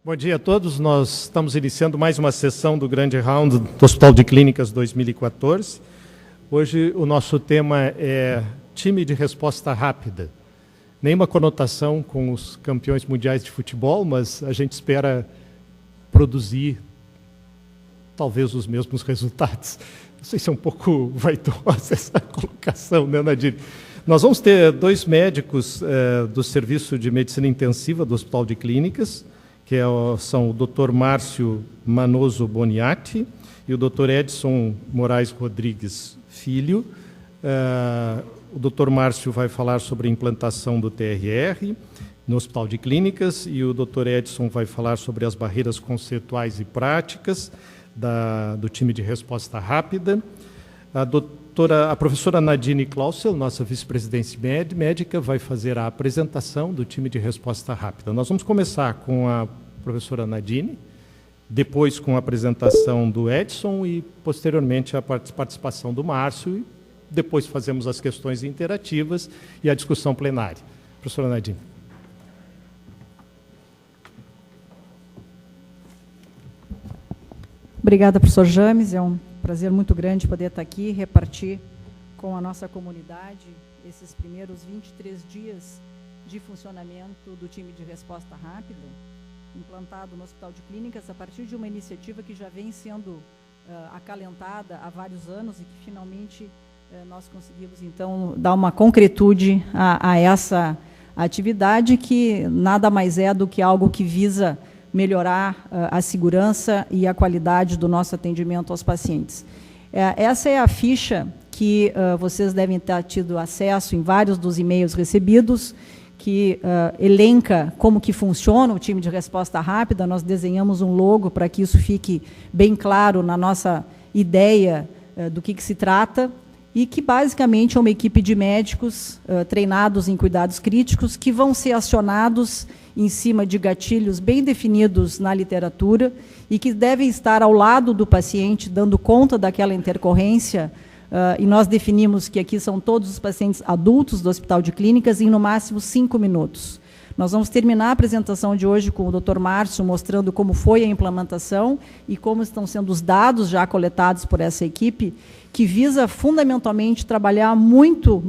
Bom dia a todos. Nós estamos iniciando mais uma sessão do Grande Round do Hospital de Clínicas 2014. Hoje o nosso tema é time de resposta rápida. Nenhuma conotação com os campeões mundiais de futebol, mas a gente espera produzir talvez os mesmos resultados. Não sei se é um pouco vaidosa essa colocação, né, Nadine? Nós vamos ter dois médicos do Serviço de Medicina Intensiva do Hospital de Clínicas, que são o Dr. Márcio Manoso Boniati e o Dr. Edson Moraes Rodrigues Filho. O Dr. Márcio vai falar sobre a implantação do TRR no Hospital de Clínicas e o Dr. Edson vai falar sobre as barreiras conceituais e práticas do time de resposta rápida. A professora Nadine Clausel, nossa vice-presidente médica, vai fazer a apresentação do time de resposta rápida. Nós vamos começar com a professora Nadine, depois com a apresentação do Edson e, posteriormente, a participação do Márcio. E depois fazemos as questões interativas e a discussão plenária. Professora Nadine. Obrigada, professor James. É um prazer muito grande poder estar aqui e repartir com a nossa comunidade esses primeiros 23 dias de funcionamento do time de resposta rápida, implantado no Hospital de Clínicas a partir de uma iniciativa que já vem sendo acalentada há vários anos e que finalmente nós conseguimos, então, dar uma concretude a essa atividade que nada mais é do que algo que visa melhorar a segurança e a qualidade do nosso atendimento aos pacientes. Essa é a ficha que vocês devem ter tido acesso em vários dos e-mails recebidos, que elenca como que funciona o time de resposta rápida. Nós desenhamos um logo para que isso fique bem claro na nossa ideia do que se trata, e que basicamente é uma equipe de médicos treinados em cuidados críticos que vão ser acionados em cima de gatilhos bem definidos na literatura e que devem estar ao lado do paciente, dando conta daquela intercorrência, e nós definimos que aqui são todos os pacientes adultos do Hospital de Clínicas em, no máximo, 5 minutos. Nós vamos terminar a apresentação de hoje com o Dr. Márcio, mostrando como foi a implementação e como estão sendo os dados já coletados por essa equipe, que visa fundamentalmente trabalhar muito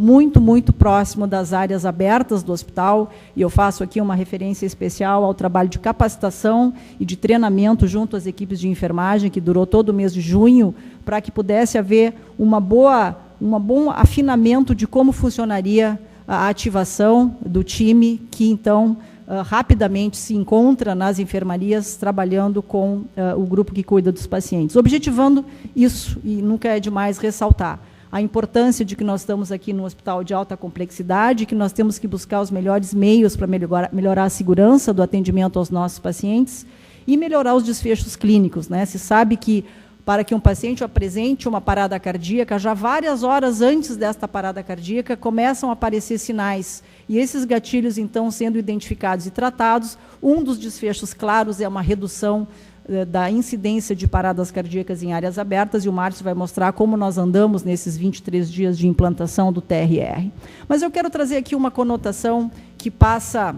próximo das áreas abertas do hospital, e eu faço aqui uma referência especial ao trabalho de capacitação e de treinamento junto às equipes de enfermagem, que durou todo o mês de junho, para que pudesse haver um bom afinamento de como funcionaria a ativação do time, que então rapidamente se encontra nas enfermarias trabalhando com o grupo que cuida dos pacientes. Objetivando isso, e nunca é demais ressaltar, a importância de que nós estamos aqui no hospital de alta complexidade, que nós temos que buscar os melhores meios para melhorar a segurança do atendimento aos nossos pacientes e melhorar os desfechos clínicos, né? Se sabe que para que um paciente apresente uma parada cardíaca, já várias horas antes desta parada cardíaca, começam a aparecer sinais. E esses gatilhos, então, sendo identificados e tratados, um dos desfechos claros é uma redução da incidência de paradas cardíacas em áreas abertas, e o Márcio vai mostrar como nós andamos nesses 23 dias de implantação do TRR. Mas eu quero trazer aqui uma conotação que passa,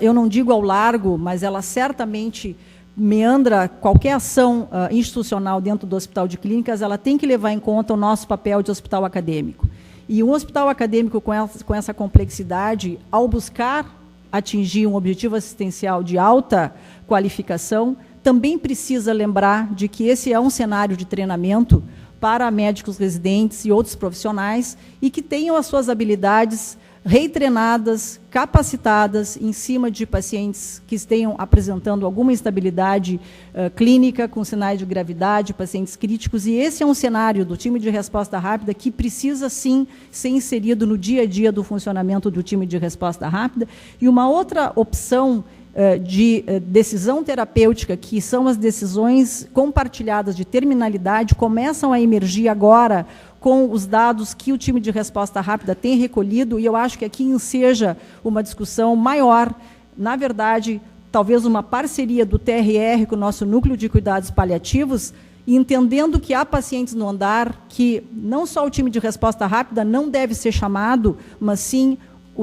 eu não digo ao largo, mas ela certamente meandra qualquer ação institucional dentro do Hospital de Clínicas. Ela tem que levar em conta o nosso papel de hospital acadêmico. E um hospital acadêmico com essa complexidade, ao buscar atingir um objetivo assistencial de alta qualificação, também precisa lembrar de que esse é um cenário de treinamento para médicos residentes e outros profissionais, e que tenham as suas habilidades retreinadas, capacitadas em cima de pacientes que estejam apresentando alguma instabilidade clínica, com sinais de gravidade, pacientes críticos, e esse é um cenário do time de resposta rápida que precisa, sim, ser inserido no dia a dia do funcionamento do time de resposta rápida. E uma outra opção de decisão terapêutica, que são as decisões compartilhadas de terminalidade, começam a emergir agora com os dados que o time de resposta rápida tem recolhido, e eu acho que aqui enseja uma discussão maior, na verdade, talvez uma parceria do TRR com o nosso núcleo de cuidados paliativos, entendendo que há pacientes no andar que não só o time de resposta rápida não deve ser chamado, mas sim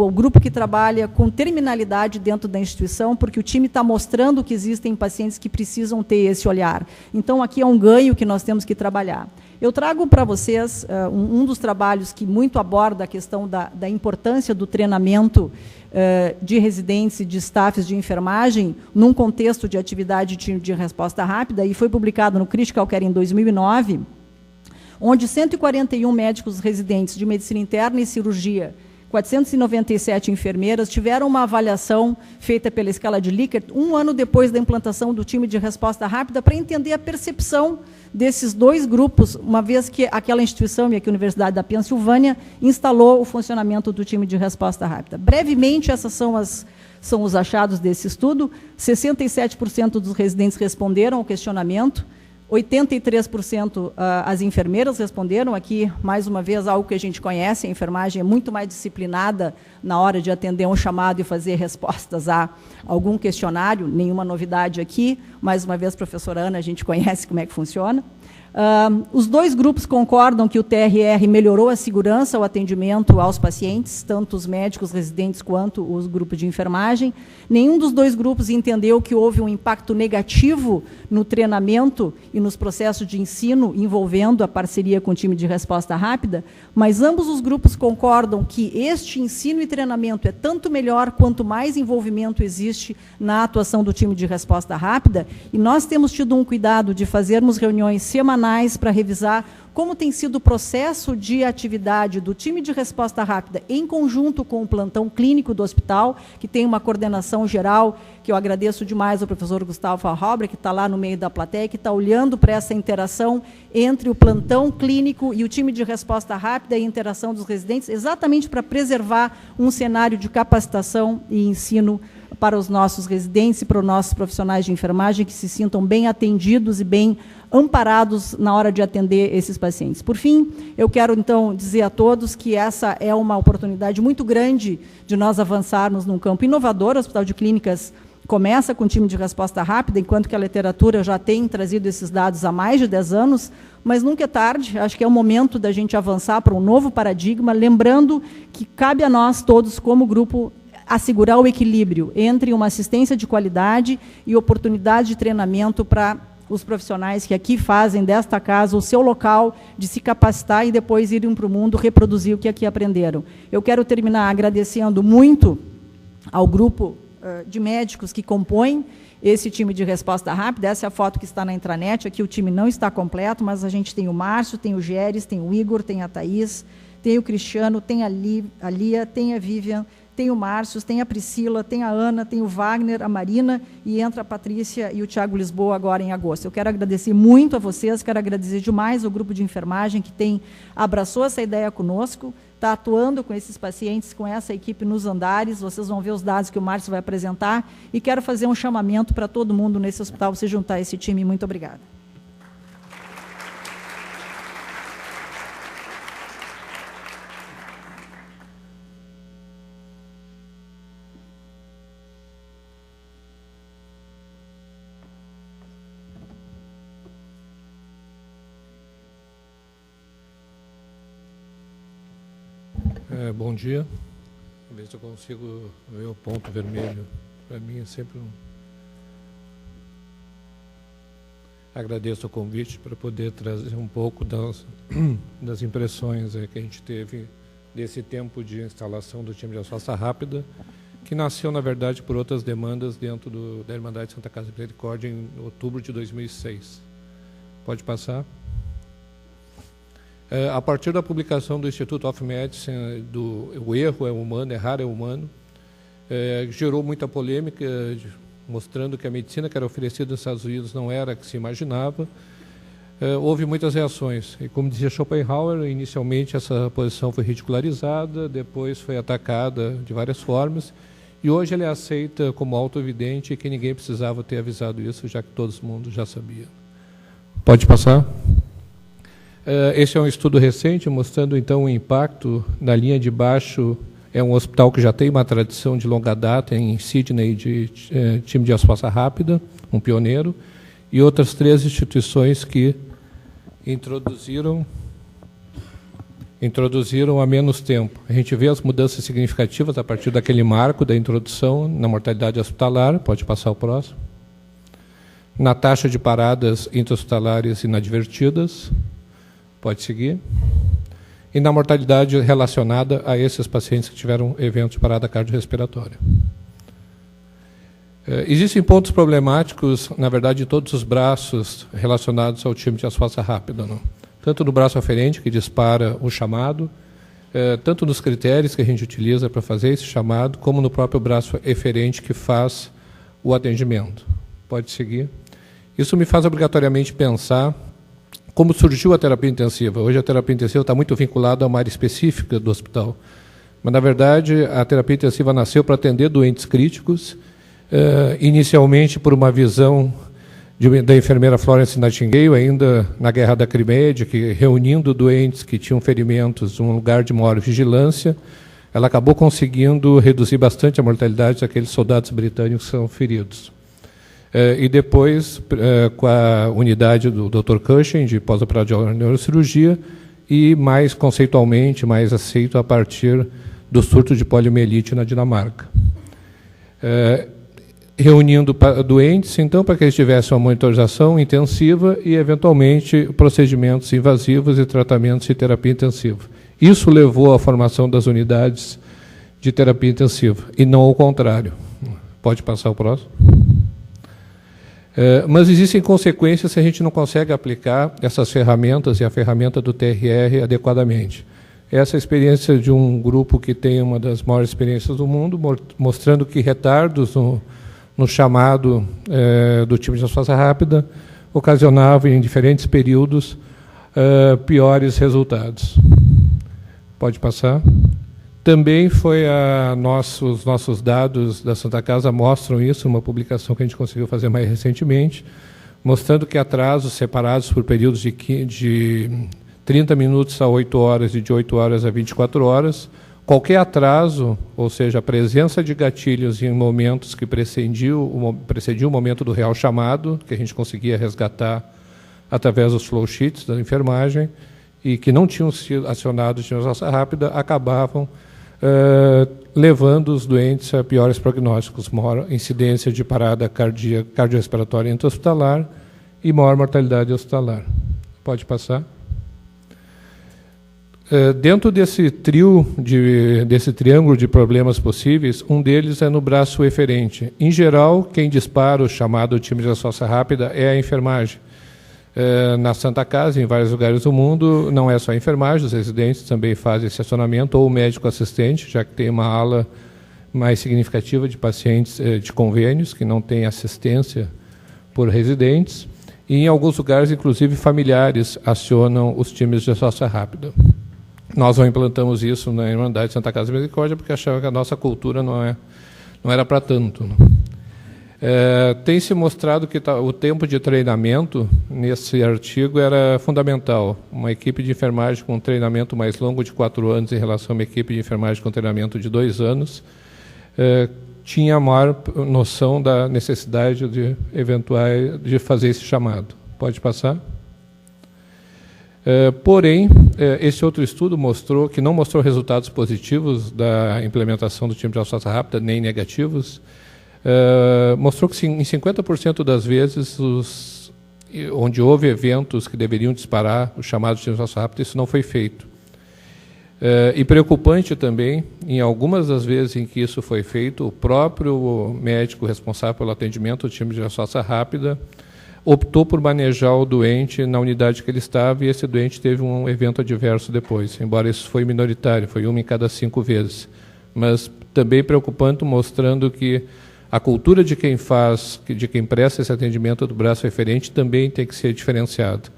o grupo que trabalha com terminalidade dentro da instituição, porque o time está mostrando que existem pacientes que precisam ter esse olhar. Então, aqui é um ganho que nós temos que trabalhar. Eu trago para vocês um dos trabalhos que muito aborda a questão da importância do treinamento de residentes e de staffs de enfermagem num contexto de atividade de resposta rápida, e foi publicado no Critical Care em 2009, onde 141 médicos residentes de medicina interna e cirurgia, 497 enfermeiras, tiveram uma avaliação feita pela escala de Likert 1 ano depois da implantação do time de resposta rápida, para entender a percepção desses dois grupos, uma vez que aquela instituição, e aqui a Universidade da Pensilvânia, instalou o funcionamento do time de resposta rápida. Brevemente, essas são os achados desse estudo. 67% dos residentes responderam ao questionamento, 83% as enfermeiras responderam. Aqui, mais uma vez, algo que a gente conhece, a enfermagem é muito mais disciplinada na hora de atender um chamado e fazer respostas a algum questionário, nenhuma novidade aqui. Mais uma vez, professora Ana, a gente conhece como é que funciona. Os dois grupos concordam que o TRR melhorou a segurança, o atendimento aos pacientes, tanto os médicos residentes quanto os grupos de enfermagem. Nenhum dos dois grupos entendeu que houve um impacto negativo no treinamento e nos processos de ensino envolvendo a parceria com o time de resposta rápida, mas ambos os grupos concordam que este ensino e treinamento é tanto melhor quanto mais envolvimento existe na atuação do time de resposta rápida, e nós temos tido um cuidado de fazermos reuniões semanais para revisar como tem sido o processo de atividade do time de resposta rápida em conjunto com o plantão clínico do hospital, que tem uma coordenação geral, que eu agradeço demais ao professor Gustavo Farrobra, que está lá no meio da plateia, que está olhando para essa interação entre o plantão clínico e o time de resposta rápida e a interação dos residentes, exatamente para preservar um cenário de capacitação e ensino para os nossos residentes e para os nossos profissionais de enfermagem, que se sintam bem atendidos e bem amparados na hora de atender esses pacientes. Por fim, eu quero, então, dizer a todos que essa é uma oportunidade muito grande de nós avançarmos num campo inovador. O Hospital de Clínicas começa com time de resposta rápida, enquanto que a literatura já tem trazido esses dados há mais de 10 anos, mas nunca é tarde. Acho que é o momento da gente avançar para um novo paradigma, lembrando que cabe a nós todos, como grupo, assegurar o equilíbrio entre uma assistência de qualidade e oportunidade de treinamento para os profissionais que aqui fazem desta casa o seu local de se capacitar e depois irem para o mundo reproduzir o que aqui aprenderam. Eu quero terminar agradecendo muito ao grupo de médicos que compõem esse time de resposta rápida. Essa é a foto que está na intranet. Aqui o time não está completo, mas a gente tem o Márcio, tem o Géres, tem o Igor, tem a Thaís, tem o Cristiano, tem a Lia, tem a Vivian, tem o Márcio, tem a Priscila, tem a Ana, tem o Wagner, a Marina, e entra a Patrícia e o Tiago Lisboa agora em agosto. Eu quero agradecer muito a vocês, quero agradecer demais ao grupo de enfermagem que abraçou essa ideia conosco, está atuando com esses pacientes, com essa equipe nos andares. Vocês vão ver os dados que o Márcio vai apresentar, e quero fazer um chamamento para todo mundo nesse hospital se juntar a esse time. Muito obrigada. Bom dia. Ver se eu consigo ver o ponto vermelho. Para mim é sempre Agradeço o convite para poder trazer um pouco das impressões que a gente teve desse tempo de instalação do time de resposta rápida, que nasceu, na verdade, por outras demandas dentro da Irmandade Santa Casa de Misericórdia em outubro de 2006. Pode passar. A partir da publicação do Institute of Medicine, o erro é humano, errar é humano, gerou muita polêmica, mostrando que a medicina que era oferecida nos Estados Unidos não era a que se imaginava. Houve muitas reações. E, como dizia Schopenhauer, inicialmente essa posição foi ridicularizada, depois foi atacada de várias formas, e hoje ela é aceita como auto-evidente e que ninguém precisava ter avisado isso, já que todo mundo já sabia. Pode passar? Esse é um estudo recente, mostrando, então, o impacto. Na linha de baixo, é um hospital que já tem uma tradição de longa data em Sydney de time de resposta rápida, um pioneiro, e outras 3 instituições que introduziram introduziram há menos tempo. A gente vê as mudanças significativas a partir daquele marco da introdução na mortalidade hospitalar, pode passar o próximo, na taxa de paradas intra-hospitalares inadvertidas, pode seguir, e na mortalidade relacionada a esses pacientes que tiveram eventos de parada cardiorrespiratória. Existem pontos problemáticos, na verdade, em todos os braços relacionados ao time de resposta rápida, não? Tanto no braço aferente, que dispara o chamado, tanto nos critérios que a gente utiliza para fazer esse chamado, como no próprio braço eferente que faz o atendimento. Pode seguir. Isso me faz obrigatoriamente pensar como surgiu a terapia intensiva. Hoje a terapia intensiva está muito vinculada a uma área específica do hospital. Mas, na verdade, a terapia intensiva nasceu para atender doentes críticos, inicialmente por uma visão da enfermeira Florence Nightingale, ainda na Guerra da Crimeia, de que, reunindo doentes que tinham ferimentos num lugar de maior vigilância, ela acabou conseguindo reduzir bastante a mortalidade daqueles soldados britânicos que são feridos. E depois, com a unidade do Dr. Cushing, de pós-operatória de neurocirurgia, e mais conceitualmente, mais aceito a partir do surto de poliomielite na Dinamarca. Reunindo doentes, então, para que eles tivessem uma monitorização intensiva e, eventualmente, procedimentos invasivos e tratamentos de terapia intensiva. Isso levou à formação das unidades de terapia intensiva, e não ao contrário. Pode passar o próximo. Mas existem consequências se a gente não consegue aplicar essas ferramentas e a ferramenta do TRR adequadamente. Essa é a experiência de um grupo que tem uma das maiores experiências do mundo, mostrando que retardos no chamado do time de resposta rápida ocasionavam, em diferentes períodos, piores resultados. Pode passar. Também foi os nossos dados da Santa Casa mostram isso, uma publicação que a gente conseguiu fazer mais recentemente, mostrando que atrasos separados por períodos de 30 minutos a 8 horas e de 8 horas a 24 horas, qualquer atraso, ou seja, a presença de gatilhos em momentos que precediam o momento do real chamado, que a gente conseguia resgatar através dos flow sheets da enfermagem, e que não tinham sido acionados de resposta rápida, acabavam levando os doentes a piores prognósticos, maior incidência de parada cardiorrespiratória intra-hospitalar e maior mortalidade hospitalar. Pode passar. Dentro desse desse triângulo de problemas possíveis, um deles é no braço eferente. Em geral, quem dispara o chamado time de resposta rápida é a enfermagem. Na Santa Casa, em vários lugares do mundo, não é só a enfermagem, os residentes também fazem esse acionamento, ou o médico assistente, já que tem uma ala mais significativa de pacientes de convênios, que não tem assistência por residentes, e em alguns lugares, inclusive, familiares acionam os times de resposta rápida. Nós não implantamos isso na Irmandade de Santa Casa de Misericórdia, porque achava que a nossa cultura não era para tanto, né? Tem se mostrado que o tempo de treinamento nesse artigo era fundamental. Uma equipe de enfermagem com um treinamento mais longo de 4 anos em relação a uma equipe de enfermagem com treinamento de 2 anos tinha a maior noção da necessidade de fazer esse chamado. Pode passar? Porém, esse outro estudo mostrou que não mostrou resultados positivos da implementação do time de resposta rápida, nem negativos. Mostrou que em 50% das vezes onde houve eventos que deveriam disparar o chamado de resposta rápida, isso não foi feito. E preocupante também, em algumas das vezes em que isso foi feito, o próprio médico responsável pelo atendimento do time de resposta rápida optou por manejar o doente na unidade que ele estava, e esse doente teve um evento adverso depois, embora isso foi minoritário, foi 1 em cada 5 vezes. Mas também preocupante, mostrando que a cultura de quem presta esse atendimento do braço referente também tem que ser diferenciado.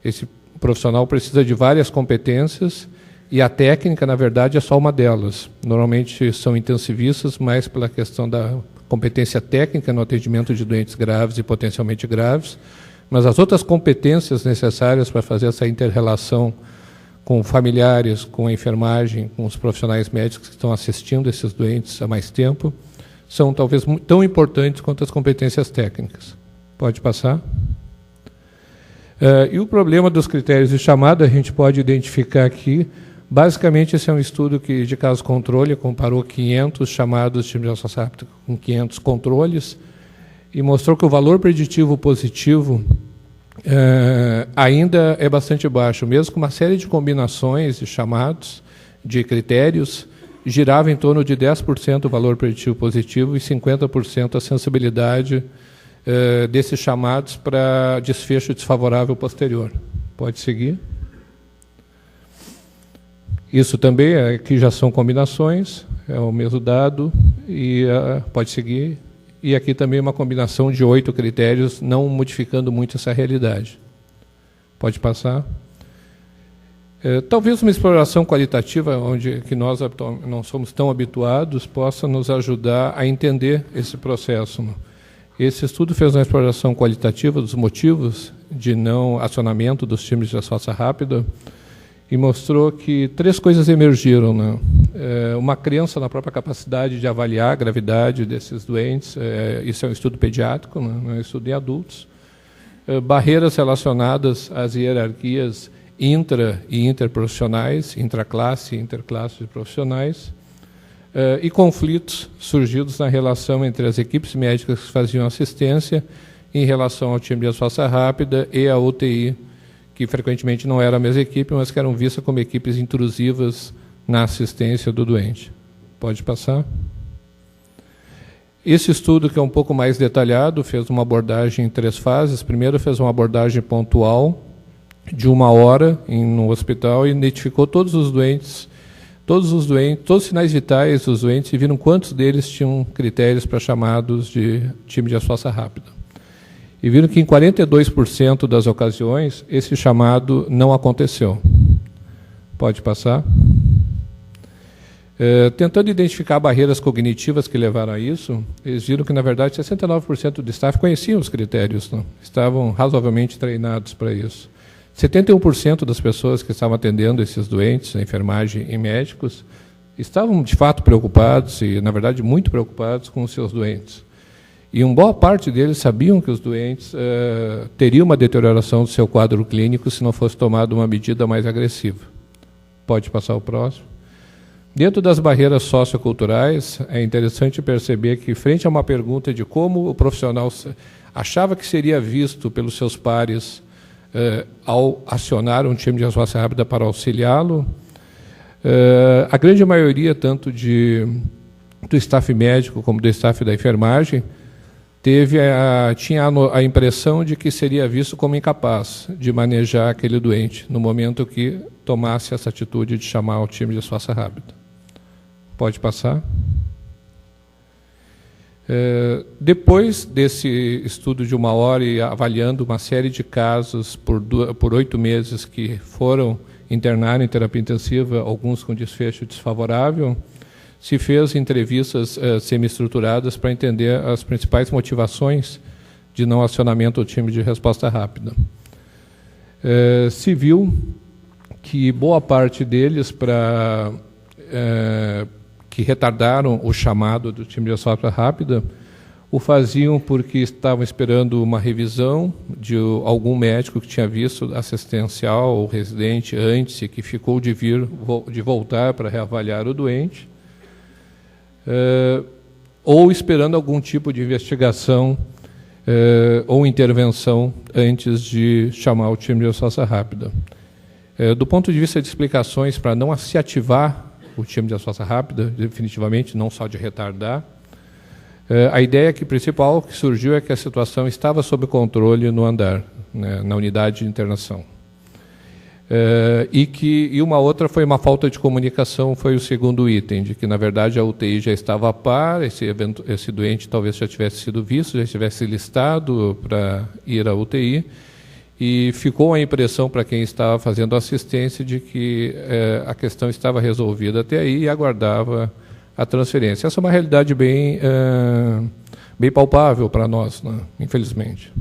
Esse profissional precisa de várias competências, e a técnica, na verdade, é só uma delas. Normalmente são intensivistas, mais pela questão da competência técnica no atendimento de doentes graves e potencialmente graves, mas as outras competências necessárias para fazer essa inter-relação com familiares, com a enfermagem, com os profissionais médicos que estão assistindo esses doentes há mais tempo, são talvez tão importantes quanto as competências técnicas. Pode passar? E o problema dos critérios de chamada a gente pode identificar aqui Basicamente, esse é um estudo de caso controle, comparou 500 chamados de time de resposta rápida com 500 controles e mostrou que o valor preditivo positivo ainda é bastante baixo, mesmo com uma série de combinações de chamados, de critérios, girava em torno de 10% o valor preditivo positivo e 50% a sensibilidade desses chamados para desfecho desfavorável posterior. Pode seguir. Isso também, aqui já são combinações, é o mesmo dado, e pode seguir. E aqui também uma combinação de 8 critérios, não modificando muito essa realidade. Pode passar. Talvez uma exploração qualitativa, onde que nós não somos tão habituados, possa nos ajudar a entender esse processo. Esse estudo fez uma exploração qualitativa dos motivos de não acionamento dos times de resposta rápida, e mostrou que 3 coisas emergiram, né? Uma crença na própria capacidade de avaliar a gravidade desses doentes, isso é um estudo pediátrico, né? Não é um estudo em adultos. Barreiras relacionadas às hierarquias intra- e interprofissionais, intraclasse e interclasse de profissionais, e conflitos surgidos na relação entre as equipes médicas que faziam assistência em relação ao time de resposta rápida e a UTI, que frequentemente não era a mesma equipe, mas que eram vistas como equipes intrusivas na assistência do doente. Pode passar. Esse estudo, que é um pouco mais detalhado, fez uma abordagem em 3 fases. Primeiro, fez uma abordagem pontual de 1 hora no hospital e identificou todos os sinais vitais dos doentes e viram quantos deles tinham critérios para chamados de time de resposta rápida. E viram que em 42% das ocasiões esse chamado não aconteceu. Pode passar. Tentando identificar barreiras cognitivas que levaram a isso, eles viram que, na verdade, 69% do staff conheciam os critérios, não? Estavam razoavelmente treinados para isso. 71% das pessoas que estavam atendendo esses doentes, a enfermagem e médicos, estavam, de fato, preocupados e, na verdade, muito preocupados com os seus doentes. E uma boa parte deles sabiam que os doentes teriam uma deterioração do seu quadro clínico se não fosse tomada uma medida mais agressiva. Pode passar o próximo. Dentro das barreiras socioculturais, é interessante perceber que, frente a uma pergunta de como o profissional achava que seria visto pelos seus pares ao acionar um time de resposta rápida para auxiliá-lo, a grande maioria, tanto do staff médico como do staff da enfermagem, tinha a impressão de que seria visto como incapaz de manejar aquele doente no momento que tomasse essa atitude de chamar o time de resposta rápida. Pode passar. Depois desse estudo de 1 hora e avaliando uma série de casos por 8 meses que foram internados em terapia intensiva, alguns com desfecho desfavorável, se fez entrevistas semi-estruturadas para entender as principais motivações de não acionamento do time de resposta rápida. Se viu que boa parte deles que retardaram o chamado do time de resposta rápida o faziam porque estavam esperando uma revisão de algum médico que tinha visto assistencial ou residente antes e que ficou de voltar para reavaliar o doente, ou esperando algum tipo de investigação ou intervenção antes de chamar o time de resposta rápida. Do ponto de vista de explicações para não se ativar o time de resposta rápida, definitivamente, não só de retardar, a ideia principal que surgiu é que a situação estava sob controle no andar, né, na unidade de internação. E uma outra foi uma falta de comunicação, foi o segundo item, de que, na verdade, a UTI já estava a par, esse doente talvez já tivesse sido visto, já estivesse listado para ir à UTI, e ficou a impressão para quem estava fazendo assistência de que a questão estava resolvida até aí e aguardava a transferência. Essa é uma realidade bem palpável para nós, né, infelizmente.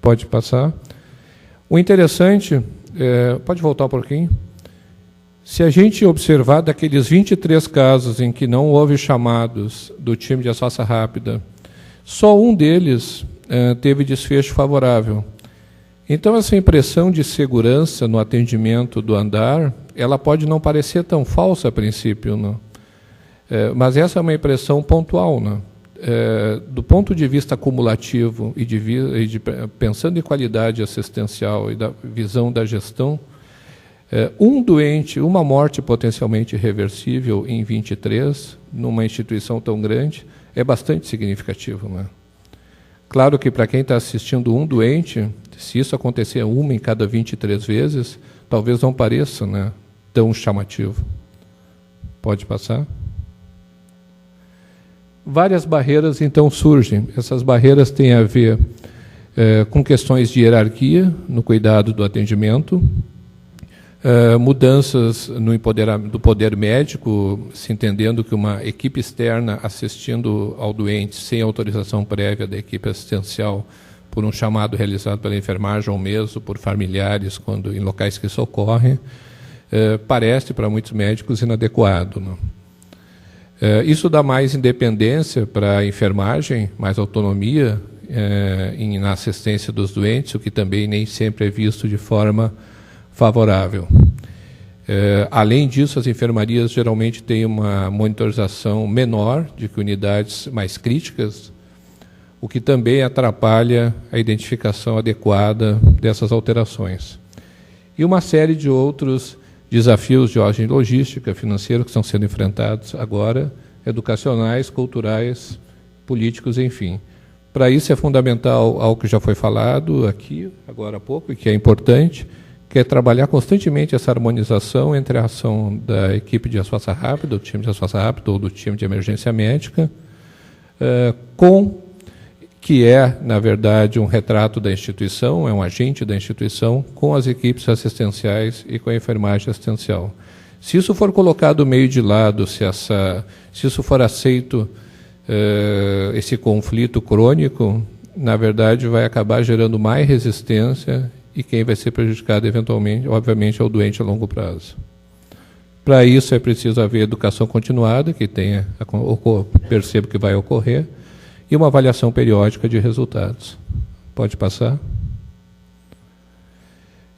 Pode passar. O interessante... pode voltar um pouquinho? Se a gente observar daqueles 23 casos em que não houve chamados do time de resposta rápida, só um deles teve desfecho favorável. Então, essa impressão de segurança no atendimento do andar ela pode não parecer tão falsa a princípio, né? Mas essa é uma impressão pontual, né? Do ponto de vista acumulativo pensando em qualidade assistencial e da visão da gestão, um doente, uma morte potencialmente reversível em 23, numa instituição tão grande, é bastante significativo, né? Claro que para quem está assistindo um doente, se isso acontecer uma em cada 23 vezes, talvez não pareça, né, tão chamativo. Pode passar? Várias barreiras, então, surgem. Essas barreiras têm a ver com questões de hierarquia no cuidado do atendimento, mudanças no empoderamento do poder médico, se entendendo que uma equipe externa assistindo ao doente sem autorização prévia da equipe assistencial, por um chamado realizado pela enfermagem ou mesmo por familiares, quando em locais que socorrem, parece para muitos médicos inadequado, né? Isso dá mais independência para a enfermagem, mais autonomia na assistência dos doentes, o que também nem sempre é visto de forma favorável. Além disso, as enfermarias geralmente têm uma monitorização menor de que unidades mais críticas, o que também atrapalha a identificação adequada dessas alterações. E uma série de outros desafios de ordem logística, financeira, que estão sendo enfrentados agora, educacionais, culturais, políticos, enfim. Para isso é fundamental algo que já foi falado aqui, agora há pouco, e que é importante, que é trabalhar constantemente essa harmonização entre a ação da equipe de resposta rápida, do time de resposta rápida ou do time de emergência médica, que é, na verdade, um retrato da instituição, é um agente da instituição, com as equipes assistenciais e com a enfermagem assistencial. Se isso for colocado meio de lado, se isso for aceito, esse conflito crônico, na verdade, vai acabar gerando mais resistência e quem vai ser prejudicado, eventualmente, obviamente, é o doente a longo prazo. Para isso, é preciso haver educação continuada, que percebo que vai ocorrer, e uma avaliação periódica de resultados. Pode passar?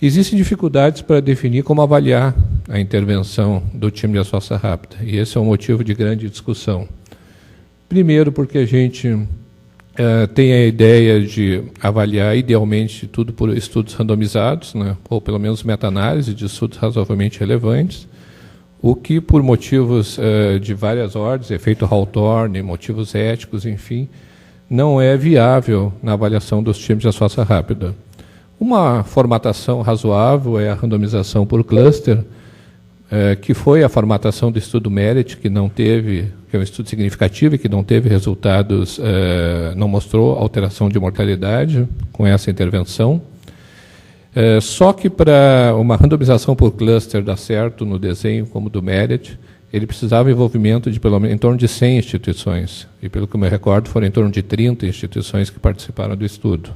Existem dificuldades para definir como avaliar a intervenção do time de resposta rápida, e esse é um motivo de grande discussão. Primeiro, porque a gente tem a ideia de avaliar, idealmente, tudo por estudos randomizados, né, ou pelo menos meta-análise de estudos razoavelmente relevantes, o que, por motivos de várias ordens, efeito Hawthorne, motivos éticos, enfim, não é viável na avaliação dos times de resposta rápida. Uma formatação razoável é a randomização por cluster, que foi a formatação do estudo MERIT, que é um estudo significativo e que não teve resultados, não mostrou alteração de mortalidade com essa intervenção. Só que para uma randomização por cluster dar certo no desenho como do MERIT, ele precisava envolvimento de pelo menos em torno de 100 instituições. E pelo que eu me recordo, foram em torno de 30 instituições que participaram do estudo.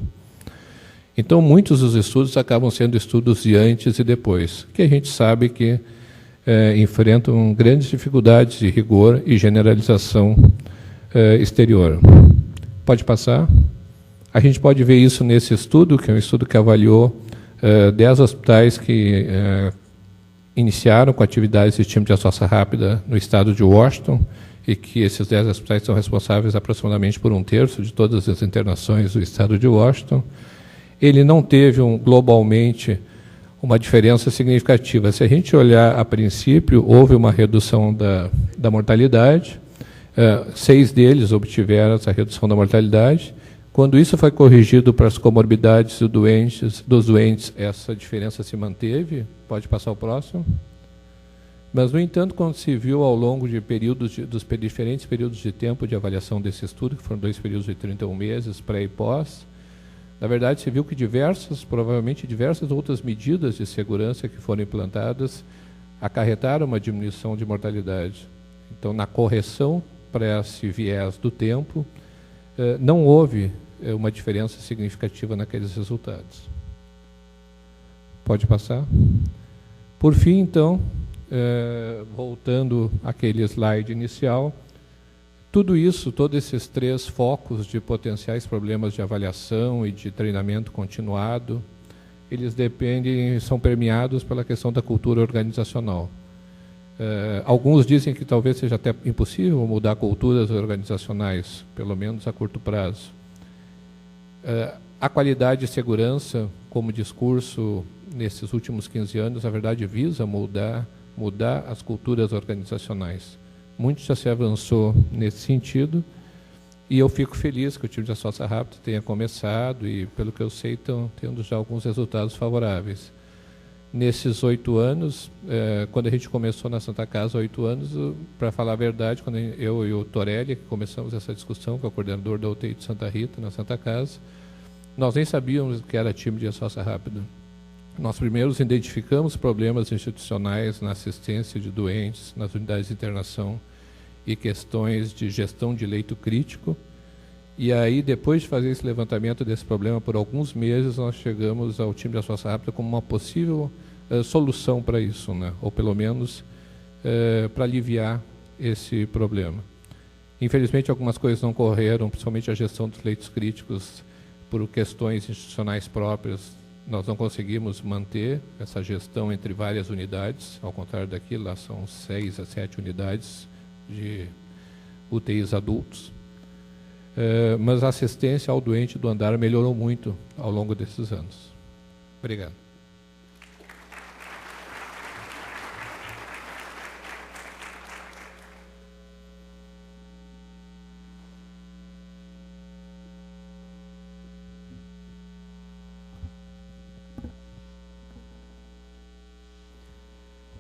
Então, muitos dos estudos acabam sendo estudos de antes e depois, que a gente sabe que enfrentam grandes dificuldades de rigor e generalização exterior. Pode passar? A gente pode ver isso nesse estudo, que é um estudo que avaliou 10 hospitais que iniciaram com atividades de time de resposta rápida no estado de Washington, e que esses 10 hospitais são responsáveis aproximadamente por 1/3 de todas as internações do estado de Washington. Ele não teve globalmente uma diferença significativa. Se a gente olhar a princípio, houve uma redução da mortalidade, 6 deles obtiveram essa redução da mortalidade. Quando isso foi corrigido para as comorbidades dos doentes, essa diferença se manteve. Pode passar o próximo. Mas, no entanto, quando se viu ao longo de dos diferentes períodos de tempo de avaliação desse estudo, que foram 2 períodos de 31 meses, pré e pós, na verdade, se viu que provavelmente diversas outras medidas de segurança que foram implantadas acarretaram uma diminuição de mortalidade. Então, na correção para esse viés do tempo, não houve uma diferença significativa naqueles resultados. Pode passar? Por fim, então, voltando àquele slide inicial, tudo isso, todos esses 3 focos de potenciais problemas de avaliação e de treinamento continuado eles são permeados pela questão da cultura organizacional. Alguns dizem que talvez seja até impossível mudar culturas organizacionais, pelo menos a curto prazo. A qualidade e segurança, como discurso nesses últimos 15 anos, na verdade visa mudar as culturas organizacionais. Muito já se avançou nesse sentido, e eu fico feliz que o time de resposta rápida tenha começado e, pelo que eu sei, estão tendo já alguns resultados favoráveis. Nesses 8 anos, quando a gente começou na Santa Casa, 8 anos, para falar a verdade, quando eu e o Torelli que começamos essa discussão com o coordenador da UTI de Santa Rita, na Santa Casa, nós nem sabíamos que era time de resposta rápida. Nós primeiro identificamos problemas institucionais na assistência de doentes, nas unidades de internação e questões de gestão de leito crítico. E aí, depois de fazer esse levantamento desse problema por alguns meses, nós chegamos ao time de resposta rápida como uma possível solução para isso, né? Ou pelo menos para aliviar esse problema. Infelizmente, algumas coisas não correram, principalmente a gestão dos leitos críticos, por questões institucionais próprias. Nós não conseguimos manter essa gestão entre várias unidades, ao contrário daqui, lá são 6 a 7 unidades de UTIs adultos. Mas a assistência ao doente do andar melhorou muito ao longo desses anos. Obrigado.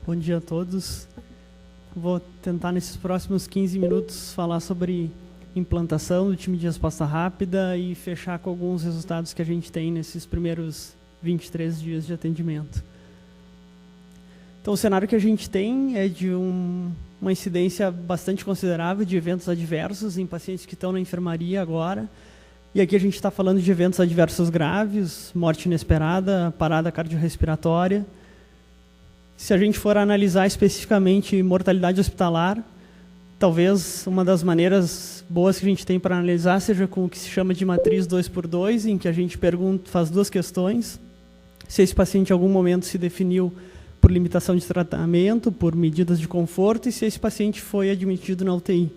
Bom dia a todos. Vou tentar, nesses próximos 15 minutos, falar sobre implantação do time de resposta rápida e fechar com alguns resultados que a gente tem nesses primeiros 23 dias de atendimento. Então, o cenário que a gente tem é de uma incidência bastante considerável de eventos adversos em pacientes que estão na enfermaria agora. E aqui a gente está falando de eventos adversos graves, morte inesperada, parada cardiorrespiratória. Se a gente for analisar especificamente mortalidade hospitalar, talvez uma das maneiras boas que a gente tem para analisar seja com o que se chama de matriz 2x2, em que a gente faz 2 questões. Se esse paciente em algum momento se definiu por limitação de tratamento, por medidas de conforto, e se esse paciente foi admitido na UTI.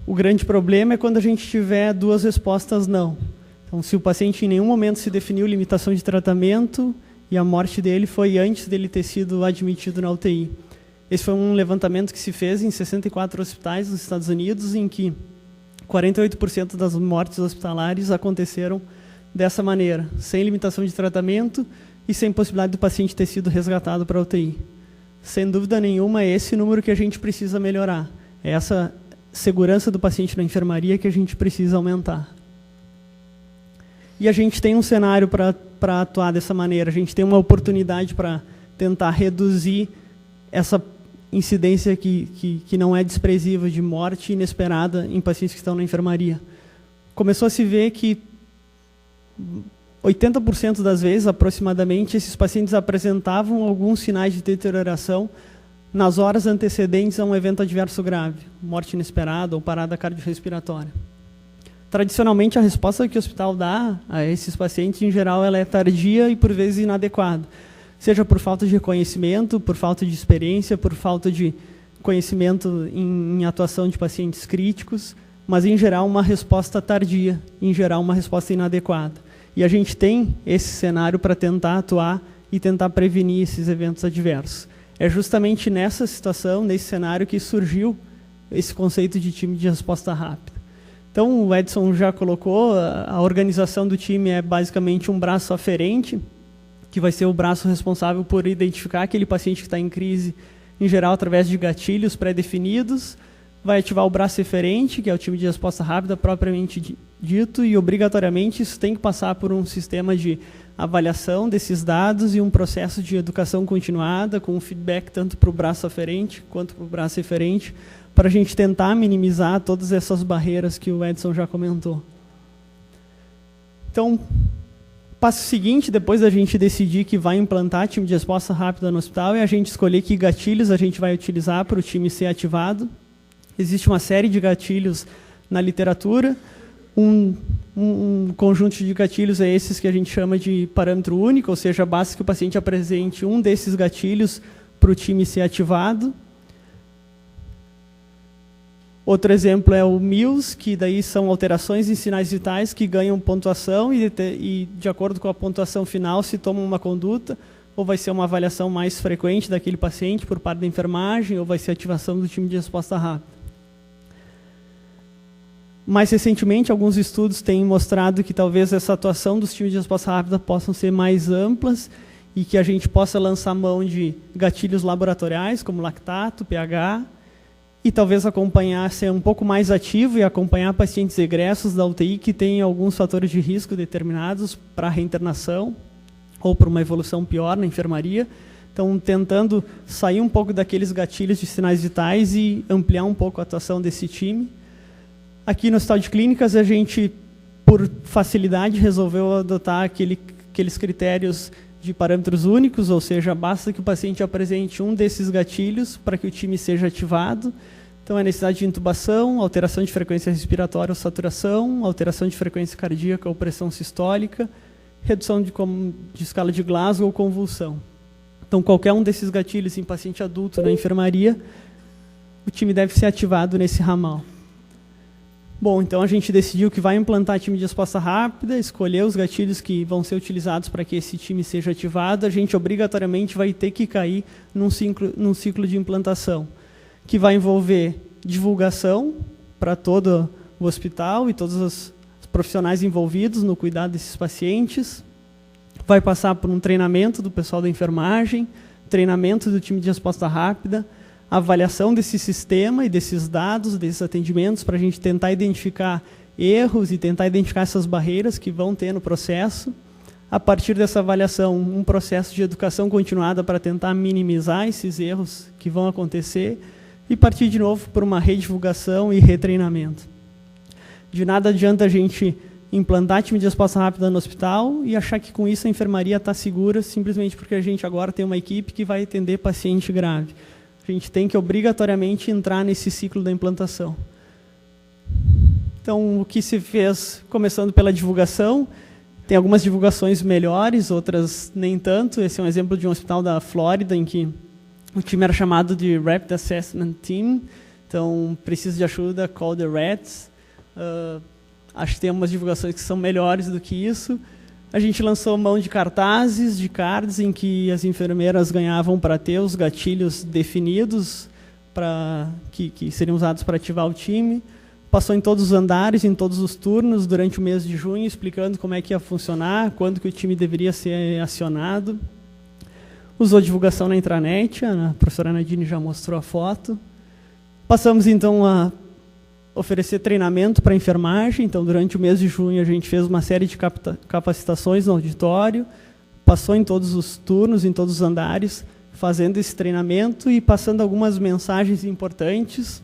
O grande problema é quando a gente tiver 2 respostas não. Então, se o paciente em nenhum momento se definiu limitação de tratamento e a morte dele foi antes dele ter sido admitido na UTI. Esse foi um levantamento que se fez em 64 hospitais dos Estados Unidos, em que 48% das mortes hospitalares aconteceram dessa maneira, sem limitação de tratamento e sem possibilidade do paciente ter sido resgatado para a UTI. Sem dúvida nenhuma, é esse número que a gente precisa melhorar. É essa segurança do paciente na enfermaria que a gente precisa aumentar. E a gente tem um cenário para atuar dessa maneira. A gente tem uma oportunidade para tentar reduzir essa incidência que não é desprezível de morte inesperada em pacientes que estão na enfermaria. Começou a se ver que 80% das vezes, aproximadamente, esses pacientes apresentavam alguns sinais de deterioração nas horas antecedentes a um evento adverso grave, morte inesperada ou parada cardiorrespiratória. Tradicionalmente, a resposta que o hospital dá a esses pacientes, em geral, ela é tardia e, por vezes, inadequada. Seja por falta de reconhecimento, por falta de experiência, por falta de conhecimento em atuação de pacientes críticos, mas, em geral, uma resposta tardia, em geral, uma resposta inadequada. E a gente tem esse cenário para tentar atuar e tentar prevenir esses eventos adversos. É justamente nessa situação, nesse cenário, que surgiu esse conceito de time de resposta rápida. Então, o Edson já colocou, a organização do time é basicamente um braço aferente, que vai ser o braço responsável por identificar aquele paciente que está em crise, em geral, através de gatilhos pré-definidos, vai ativar o braço eferente, que é o time de resposta rápida propriamente dito, e obrigatoriamente isso tem que passar por um sistema de avaliação desses dados e um processo de educação continuada, com feedback tanto para o braço aferente quanto para o braço eferente, para a gente tentar minimizar todas essas barreiras que o Edson já comentou. Então, passo seguinte, depois da gente decidir que vai implantar time de resposta rápida no hospital, é a gente escolher que gatilhos a gente vai utilizar para o time ser ativado. Existe uma série de gatilhos na literatura. Um conjunto de gatilhos é esses que a gente chama de parâmetro único, ou seja, basta que o paciente apresente um desses gatilhos para o time ser ativado. Outro exemplo é o MILS, que daí são alterações em sinais vitais que ganham pontuação e de acordo com a pontuação final se toma uma conduta, ou vai ser uma avaliação mais frequente daquele paciente por parte da enfermagem, ou vai ser ativação do time de resposta rápida. Mais recentemente, alguns estudos têm mostrado que talvez essa atuação dos times de resposta rápida possam ser mais amplas e que a gente possa lançar mão de gatilhos laboratoriais, como lactato, pH, e talvez acompanhar, ser um pouco mais ativo e acompanhar pacientes egressos da UTI que têm alguns fatores de risco determinados para reinternação ou para uma evolução pior na enfermaria. Então, tentando sair um pouco daqueles gatilhos de sinais vitais e ampliar um pouco a atuação desse time. Aqui no Hospital de Clínicas, a gente, por facilidade, resolveu adotar aqueles critérios de parâmetros únicos, ou seja, basta que o paciente apresente um desses gatilhos para que o time seja ativado. Então, é necessidade de intubação, alteração de frequência respiratória ou saturação, alteração de frequência cardíaca ou pressão sistólica, redução de escala de Glasgow ou convulsão. Então, qualquer um desses gatilhos em paciente adulto na enfermaria, o time deve ser ativado nesse ramal. Bom, então a gente decidiu que vai implantar time de resposta rápida, escolher os gatilhos que vão ser utilizados para que esse time seja ativado. A gente obrigatoriamente vai ter que cair num ciclo de implantação, que vai envolver divulgação para todo o hospital e todos os profissionais envolvidos no cuidado desses pacientes. Vai passar por um treinamento do pessoal da enfermagem, treinamento do time de resposta rápida, avaliação desse sistema e desses dados, desses atendimentos, para a gente tentar identificar erros e tentar identificar essas barreiras que vão ter no processo. A partir dessa avaliação, um processo de educação continuada para tentar minimizar esses erros que vão acontecer e partir de novo por uma redivulgação e retreinamento. De nada adianta a gente implantar time de resposta rápida no hospital e achar que com isso a enfermaria está segura simplesmente porque a gente agora tem uma equipe que vai atender paciente grave. A gente tem que obrigatoriamente entrar nesse ciclo da implantação. Então, o que se fez, começando pela divulgação, tem algumas divulgações melhores, outras nem tanto. Esse é um exemplo de um hospital da Flórida, em que o time era chamado de Rapid Assessment Team. Então, precisa de ajuda, call the RATs. Acho que tem algumas divulgações que são melhores do que isso. A gente lançou mão de cartazes, de cards, em que as enfermeiras ganhavam para ter os gatilhos definidos que seriam usados para ativar o time. Passou em todos os andares, em todos os turnos, durante o mês de junho, explicando como é que ia funcionar, quando que o time deveria ser acionado. Usou divulgação na intranet, a professora Nadine já mostrou a foto. Passamos, então, a oferecer treinamento para a enfermagem. Então, durante o mês de junho, a gente fez uma série de capacitações no auditório, passou em todos os turnos, em todos os andares, fazendo esse treinamento e passando algumas mensagens importantes,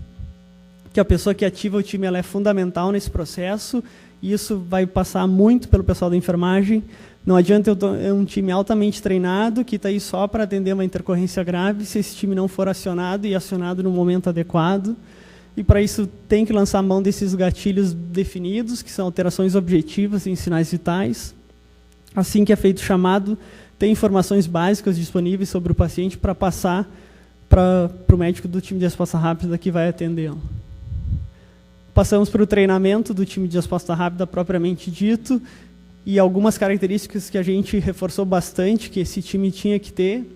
que a pessoa que ativa o time ela é fundamental nesse processo, e isso vai passar muito pelo pessoal da enfermagem. Não adianta eu ter um time altamente treinado, que está aí só para atender uma intercorrência grave, se esse time não for acionado e acionado no momento adequado. E, para isso, tem que lançar mão desses gatilhos definidos, que são alterações objetivas em sinais vitais. Assim que é feito o chamado, tem informações básicas disponíveis sobre o paciente para passar para o médico do time de resposta rápida que vai atendê-lo. Passamos para o treinamento do time de resposta rápida propriamente dito, e algumas características que a gente reforçou bastante, que esse time tinha que ter.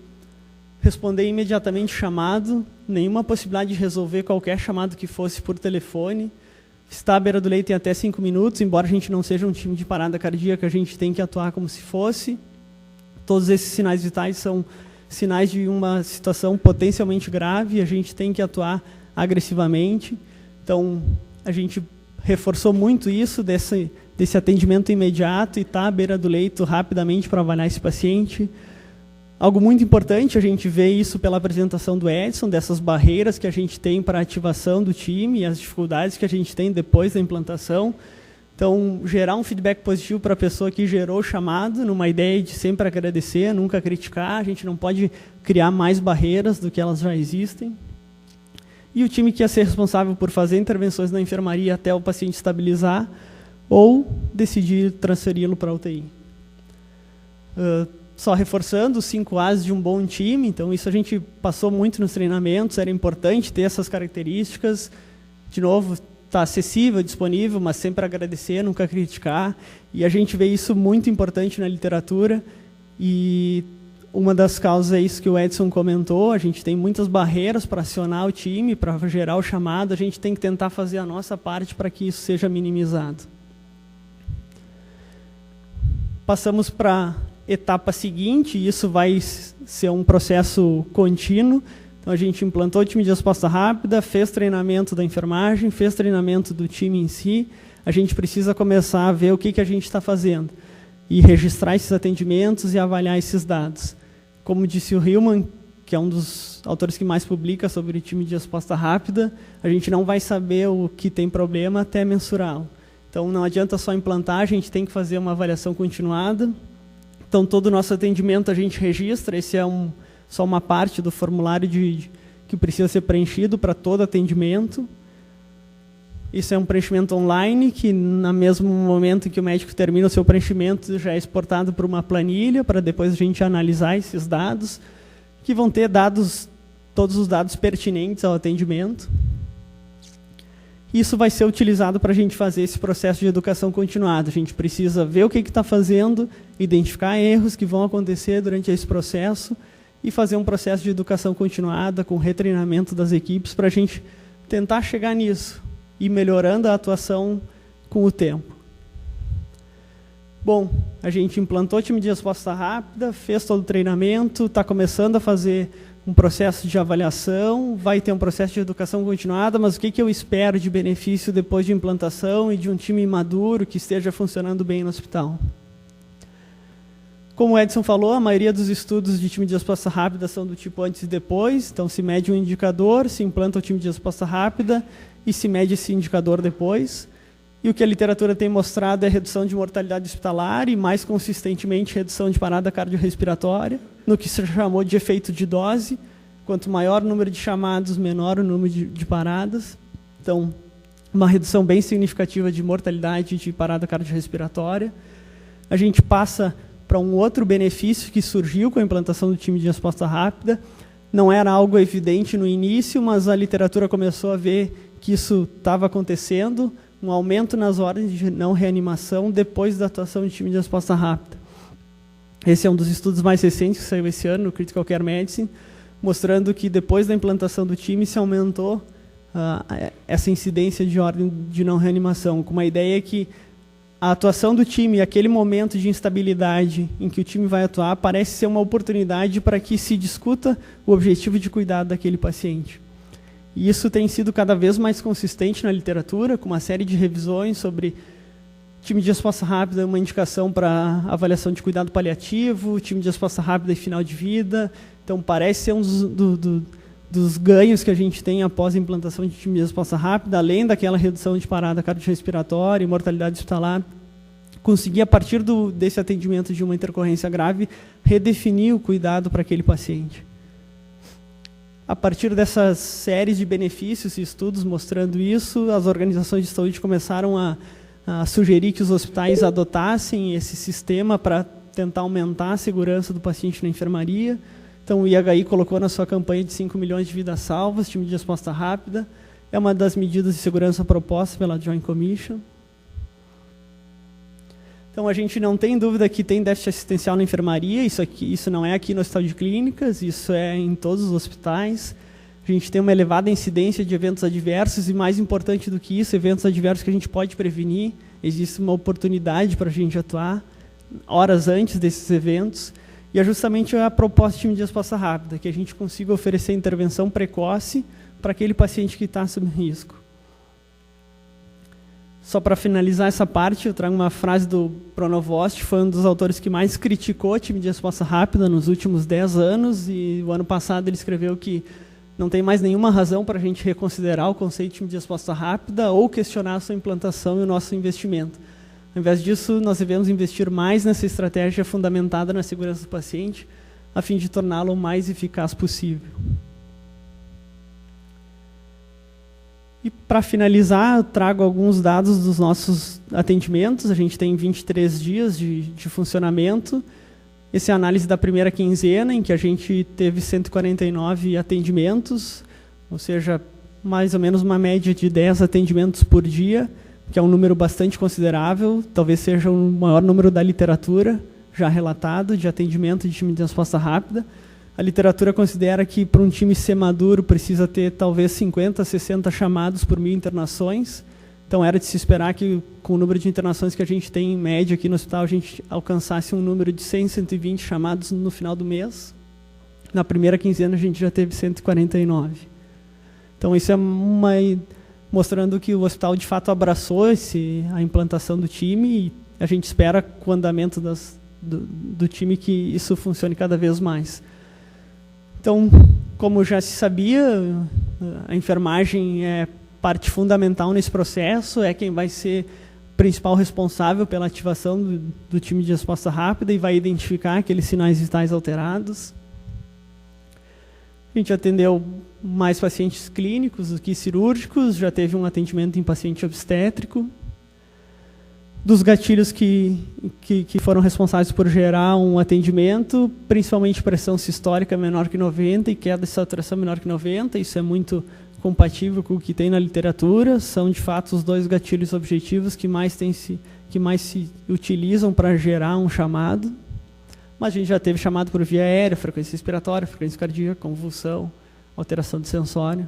Responder imediatamente chamado, nenhuma possibilidade de resolver qualquer chamado que fosse por telefone. Estar à beira do leito em até 5 minutos, embora a gente não seja um time de parada cardíaca, a gente tem que atuar como se fosse. Todos esses sinais vitais são sinais de uma situação potencialmente grave, a gente tem que atuar agressivamente. Então, a gente reforçou muito isso, desse atendimento imediato e estar à beira do leito rapidamente para avaliar esse paciente. Algo muito importante, a gente vê isso pela apresentação do Edson, dessas barreiras que a gente tem para a ativação do time e as dificuldades que a gente tem depois da implantação. Então, gerar um feedback positivo para a pessoa que gerou o chamado, numa ideia de sempre agradecer, nunca criticar. A gente não pode criar mais barreiras do que elas já existem. E o time que ia ser responsável por fazer intervenções na enfermaria até o paciente estabilizar, ou decidir transferi-lo para a UTI. Só reforçando os 5 As de um bom time, então isso a gente passou muito nos treinamentos, era importante ter essas características. De novo, está acessível, disponível, mas sempre agradecer, nunca criticar. E a gente vê isso muito importante na literatura. E uma das causas é isso que o Edson comentou, a gente tem muitas barreiras para acionar o time, para gerar o chamado, a gente tem que tentar fazer a nossa parte para que isso seja minimizado. Passamos para a etapa seguinte, e isso vai ser um processo contínuo. Então, a gente implantou o time de resposta rápida, fez treinamento da enfermagem, fez treinamento do time em si. A gente precisa começar a ver o que a gente está fazendo e registrar esses atendimentos e avaliar esses dados. Como disse o Hillman, que é um dos autores que mais publica sobre o time de resposta rápida, a gente não vai saber o que tem problema até mensurá-lo. Então, não adianta só implantar, a gente tem que fazer uma avaliação continuada. Então, todo o nosso atendimento a gente registra, esse é só uma parte do formulário que precisa ser preenchido para todo atendimento. Isso é um preenchimento online, que no mesmo momento que o médico termina o seu preenchimento, já é exportado para uma planilha, para depois a gente analisar esses dados, que vão ter todos os dados pertinentes ao atendimento. Isso vai ser utilizado para a gente fazer esse processo de educação continuada. A gente precisa ver o que está fazendo, identificar erros que vão acontecer durante esse processo e fazer um processo de educação continuada com retreinamento das equipes para a gente tentar chegar nisso e melhorando a atuação com o tempo. Bom, a gente implantou o time de resposta rápida, fez todo o treinamento, está começando a fazer um processo de avaliação, vai ter um processo de educação continuada, mas o que eu espero de benefício depois de implantação e de um time maduro que esteja funcionando bem no hospital? Como o Edson falou, a maioria dos estudos de time de resposta rápida são do tipo antes e depois, então se mede um indicador, se implanta o time de resposta rápida e se mede esse indicador depois. E o que a literatura tem mostrado é redução de mortalidade hospitalar e, mais consistentemente, redução de parada cardiorrespiratória, no que se chamou de efeito de dose. Quanto maior o número de chamados, menor o número de paradas. Então, uma redução bem significativa de mortalidade de parada cardiorrespiratória. A gente passa para um outro benefício que surgiu com a implantação do time de resposta rápida. Não era algo evidente no início, mas a literatura começou a ver que isso estava acontecendo, um aumento nas ordens de não reanimação depois da atuação de time de resposta rápida. Esse é um dos estudos mais recentes que saiu esse ano no Critical Care Medicine, mostrando que depois da implantação do time se aumentou essa incidência de ordem de não reanimação, com uma ideia que a atuação do time, aquele momento de instabilidade em que o time vai atuar, parece ser uma oportunidade para que se discuta o objetivo de cuidado daquele paciente. E isso tem sido cada vez mais consistente na literatura, com uma série de revisões sobre time de resposta rápida, uma indicação para avaliação de cuidado paliativo, time de resposta rápida e final de vida. Então, parece ser um dos ganhos que a gente tem após a implantação de time de resposta rápida, além daquela redução de parada cardiorrespiratória e mortalidade hospitalar, conseguir, a partir desse atendimento de uma intercorrência grave, redefinir o cuidado para aquele paciente. A partir dessas séries de benefícios e estudos mostrando isso, as organizações de saúde começaram a sugerir que os hospitais adotassem esse sistema para tentar aumentar a segurança do paciente na enfermaria. Então, o IHI colocou na sua campanha de 5 milhões de vidas salvas, time de resposta rápida. É uma das medidas de segurança propostas pela Joint Commission. Então, a gente não tem dúvida que tem déficit assistencial na enfermaria, isso não é aqui no Hospital de Clínicas, isso é em todos os hospitais. A gente tem uma elevada incidência de eventos adversos e, mais importante do que isso, eventos adversos que a gente pode prevenir. Existe uma oportunidade para a gente atuar horas antes desses eventos. E é justamente a proposta de time de resposta rápida, que a gente consiga oferecer intervenção precoce para aquele paciente que está sob risco. Só para finalizar essa parte, eu trago uma frase do Pronovost, foi um dos autores que mais criticou o time de resposta rápida nos últimos 10 anos, e o ano passado ele escreveu que não tem mais nenhuma razão para a gente reconsiderar o conceito de time de resposta rápida ou questionar a sua implantação e o nosso investimento. Ao invés disso, nós devemos investir mais nessa estratégia fundamentada na segurança do paciente, a fim de torná-lo o mais eficaz possível. E Para finalizar, eu trago alguns dados dos nossos atendimentos. A gente tem 23 dias de funcionamento. Essa é a análise da primeira quinzena, em que a gente teve 149 atendimentos, ou seja, mais ou menos uma média de 10 atendimentos por dia, que é um número bastante considerável, talvez seja o maior número da literatura já relatado de atendimento de time de resposta rápida. A literatura considera que, para um time ser maduro, precisa ter talvez 50, 60 chamados por 1000 internações. Então, era de se esperar que, com o número de internações que a gente tem em média aqui no hospital, a gente alcançasse um número de 100, 120 chamados no final do mês. Na primeira quinzena, a gente já teve 149. Então, isso é mostrando que o hospital, de fato, abraçou a implantação do time, e a gente espera, com o andamento do time, que isso funcione cada vez mais. Então, como já se sabia, a enfermagem é parte fundamental nesse processo, é quem vai ser o principal responsável pela ativação do time de resposta rápida e vai identificar aqueles sinais vitais alterados. A gente atendeu mais pacientes clínicos do que cirúrgicos, já teve um atendimento em paciente obstétrico. Dos gatilhos que foram responsáveis por gerar um atendimento, principalmente pressão sistólica menor que 90 e queda de saturação menor que 90, isso é muito compatível com o que tem na literatura, são de fato os dois gatilhos objetivos que mais se utilizam para gerar um chamado. Mas a gente já teve chamado por via aérea, frequência respiratória, frequência cardíaca, convulsão, alteração de sensório.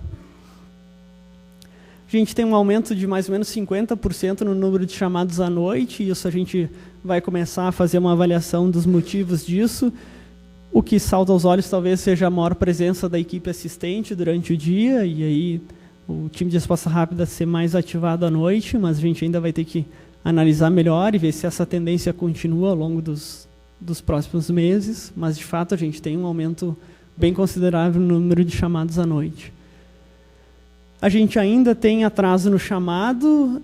A gente tem um aumento de mais ou menos 50% no número de chamados à noite, e isso a gente vai começar a fazer uma avaliação dos motivos disso. O que salta aos olhos talvez seja a maior presença da equipe assistente durante o dia, e aí o time de resposta rápida ser mais ativado à noite, mas a gente ainda vai ter que analisar melhor e ver se essa tendência continua ao longo dos próximos meses, mas de fato a gente tem um aumento bem considerável no número de chamados à noite. A gente ainda tem atraso no chamado,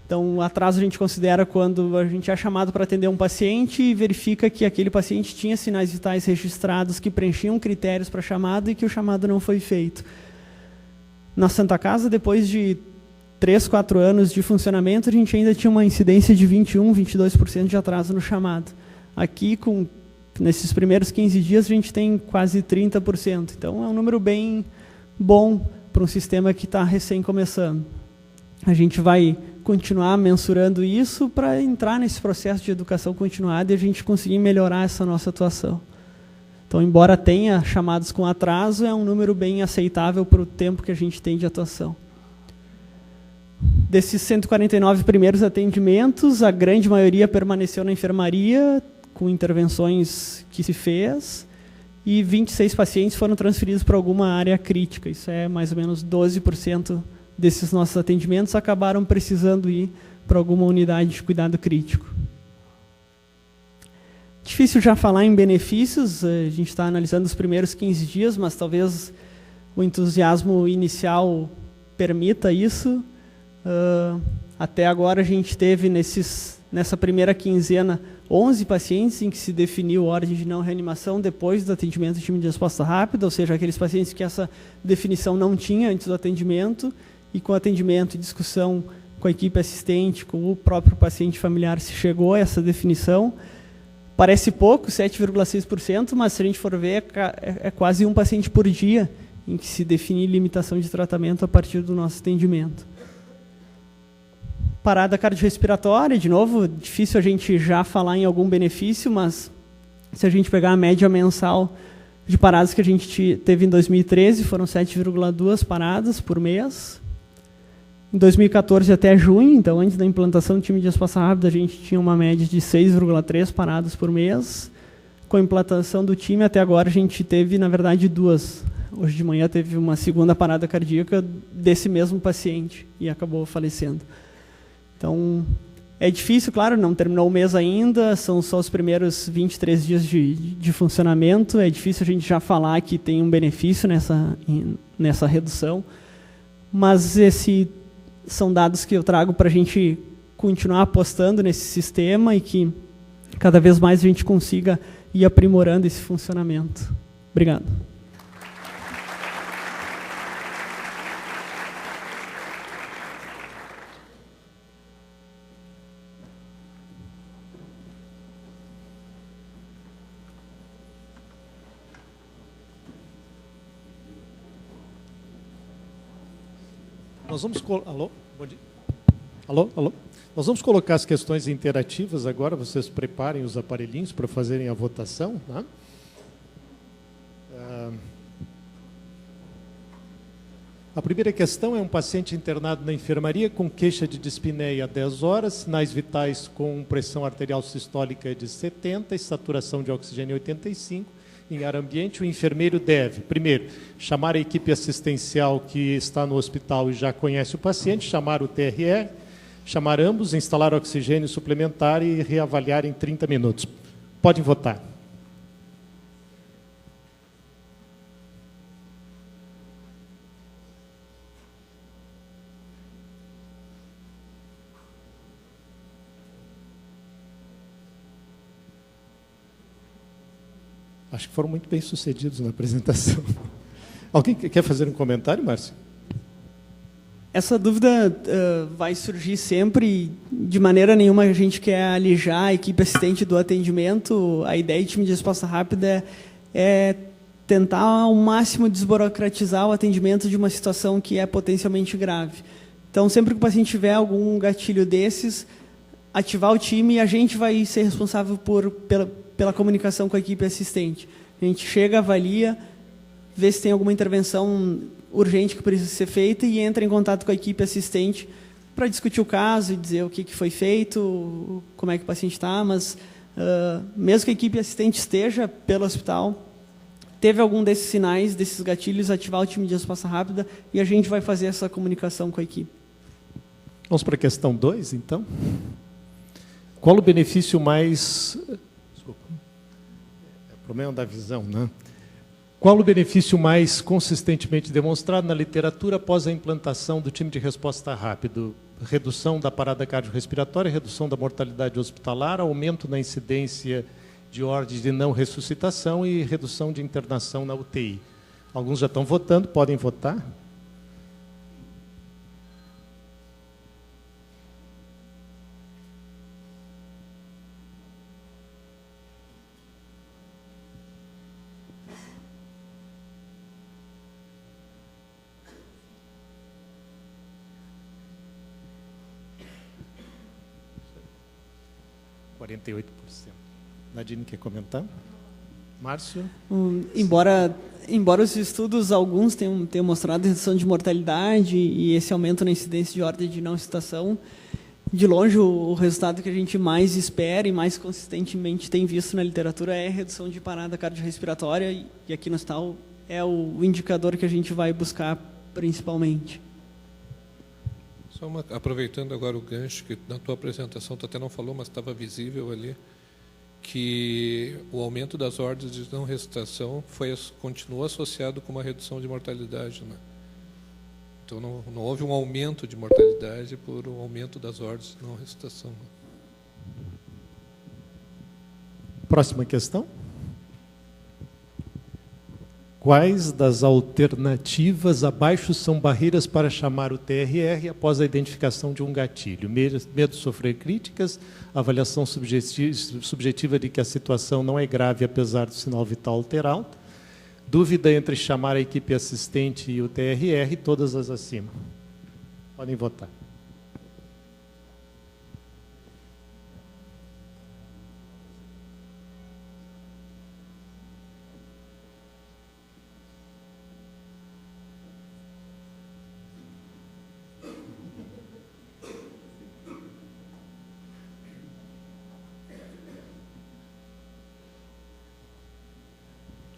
então atraso a gente considera quando a gente é chamado para atender um paciente e verifica que aquele paciente tinha sinais vitais registrados que preenchiam critérios para chamado e que o chamado não foi feito. Na Santa Casa, depois de 3, 4 anos de funcionamento, a gente ainda tinha uma incidência de 21, 22% de atraso no chamado. Aqui, nesses primeiros 15 dias, a gente tem quase 30%. Então, é um número bem bom para um sistema que está recém começando. A gente vai continuar mensurando isso para entrar nesse processo de educação continuada e a gente conseguir melhorar essa nossa atuação. Então, embora tenha chamados com atraso, é um número bem aceitável para o tempo que a gente tem de atuação. Desses 149 primeiros atendimentos, a grande maioria permaneceu na enfermaria, com intervenções que se fez, e 26 pacientes foram transferidos para alguma área crítica. Isso é mais ou menos 12% desses nossos atendimentos acabaram precisando ir para alguma unidade de cuidado crítico. Difícil já falar em benefícios, a gente está analisando os primeiros 15 dias, mas talvez o entusiasmo inicial permita isso. Até agora a gente teve nessa primeira quinzena 11 pacientes em que se definiu ordem de não reanimação depois do atendimento do time de resposta rápida, ou seja, aqueles pacientes que essa definição não tinha antes do atendimento, e com atendimento e discussão com a equipe assistente, com o próprio paciente familiar, se chegou a essa definição. Parece pouco, 7,6%, mas se a gente for ver, é quase um paciente por dia em que se define limitação de tratamento a partir do nosso atendimento. Parada cardiorrespiratória, de novo, difícil a gente já falar em algum benefício, mas se a gente pegar a média mensal de paradas que a gente teve em 2013, foram 7,2 paradas por mês. Em 2014 até junho, então antes da implantação do time de resposta rápida, a gente tinha uma média de 6,3 paradas por mês. Com a implantação do time, até agora a gente teve, na verdade, 2. Hoje de manhã teve uma segunda parada cardíaca desse mesmo paciente e acabou falecendo. Então, é difícil, claro, não terminou o mês ainda, são só os primeiros 23 dias de funcionamento, é difícil a gente já falar que tem um benefício nessa redução, mas são dados que eu trago para a gente continuar apostando nesse sistema e que cada vez mais a gente consiga ir aprimorando esse funcionamento. Obrigado. Nós vamos... Alô? Bom dia. Alô? Alô? Nós vamos colocar as questões interativas agora, vocês preparem os aparelhinhos para fazerem a votação, né? A primeira questão é um paciente internado na enfermaria com queixa de dispneia há 10 horas, sinais vitais com pressão arterial sistólica de 70 e saturação de oxigênio 85. Em ar ambiente, o enfermeiro deve, primeiro, chamar a equipe assistencial que está no hospital e já conhece o paciente, chamar o TRR, chamar ambos, instalar oxigênio suplementar e reavaliar em 30 minutos. Podem votar. Acho que foram muito bem sucedidos na apresentação. Alguém quer fazer um comentário, Márcio? Essa dúvida vai surgir sempre. De maneira nenhuma a gente quer alijar a equipe assistente do atendimento. A ideia de time de resposta rápida é tentar ao máximo desburocratizar o atendimento de uma situação que é potencialmente grave. Então, sempre que o paciente tiver algum gatilho desses, ativar o time e a gente vai ser responsável pela comunicação com a equipe assistente. A gente chega, avalia, vê se tem alguma intervenção urgente que precisa ser feita e entra em contato com a equipe assistente para discutir o caso e dizer o que foi feito, como é que o paciente está, mas mesmo que a equipe assistente esteja pelo hospital, teve algum desses sinais, desses gatilhos, ativar o time de resposta rápida e a gente vai fazer essa comunicação com a equipe. Vamos para a questão 2, então. Qual o benefício mais... Desculpa. É o problema da visão, né? Qual o benefício mais consistentemente demonstrado na literatura após a implantação do time de resposta rápido? Redução da parada cardiorrespiratória, redução da mortalidade hospitalar, aumento na incidência de ordens de não ressuscitação e redução de internação na UTI. Alguns já estão votando, podem votar. Nadine quer comentar? Márcio? Embora os estudos, alguns tenham mostrado redução de mortalidade e esse aumento na incidência de ordem de não ressuscitação, de longe o resultado que a gente mais espera e mais consistentemente tem visto na literatura é a redução de parada cardiorrespiratória e aqui no hospital é o indicador que a gente vai buscar principalmente. Aproveitando agora o gancho, que na tua apresentação tu até não falou, mas estava visível ali, que o aumento das ordens de não ressuscitação continuou associado com uma redução de mortalidade, né? Então não houve um aumento de mortalidade por um aumento das ordens de não ressuscitação. Próxima questão. Quais das alternativas abaixo são barreiras para chamar o TRR após a identificação de um gatilho? Medo de sofrer críticas, avaliação subjetiva de que a situação não é grave apesar do sinal vital alterado, dúvida entre chamar a equipe assistente e o TRR, todas as acima. Podem votar.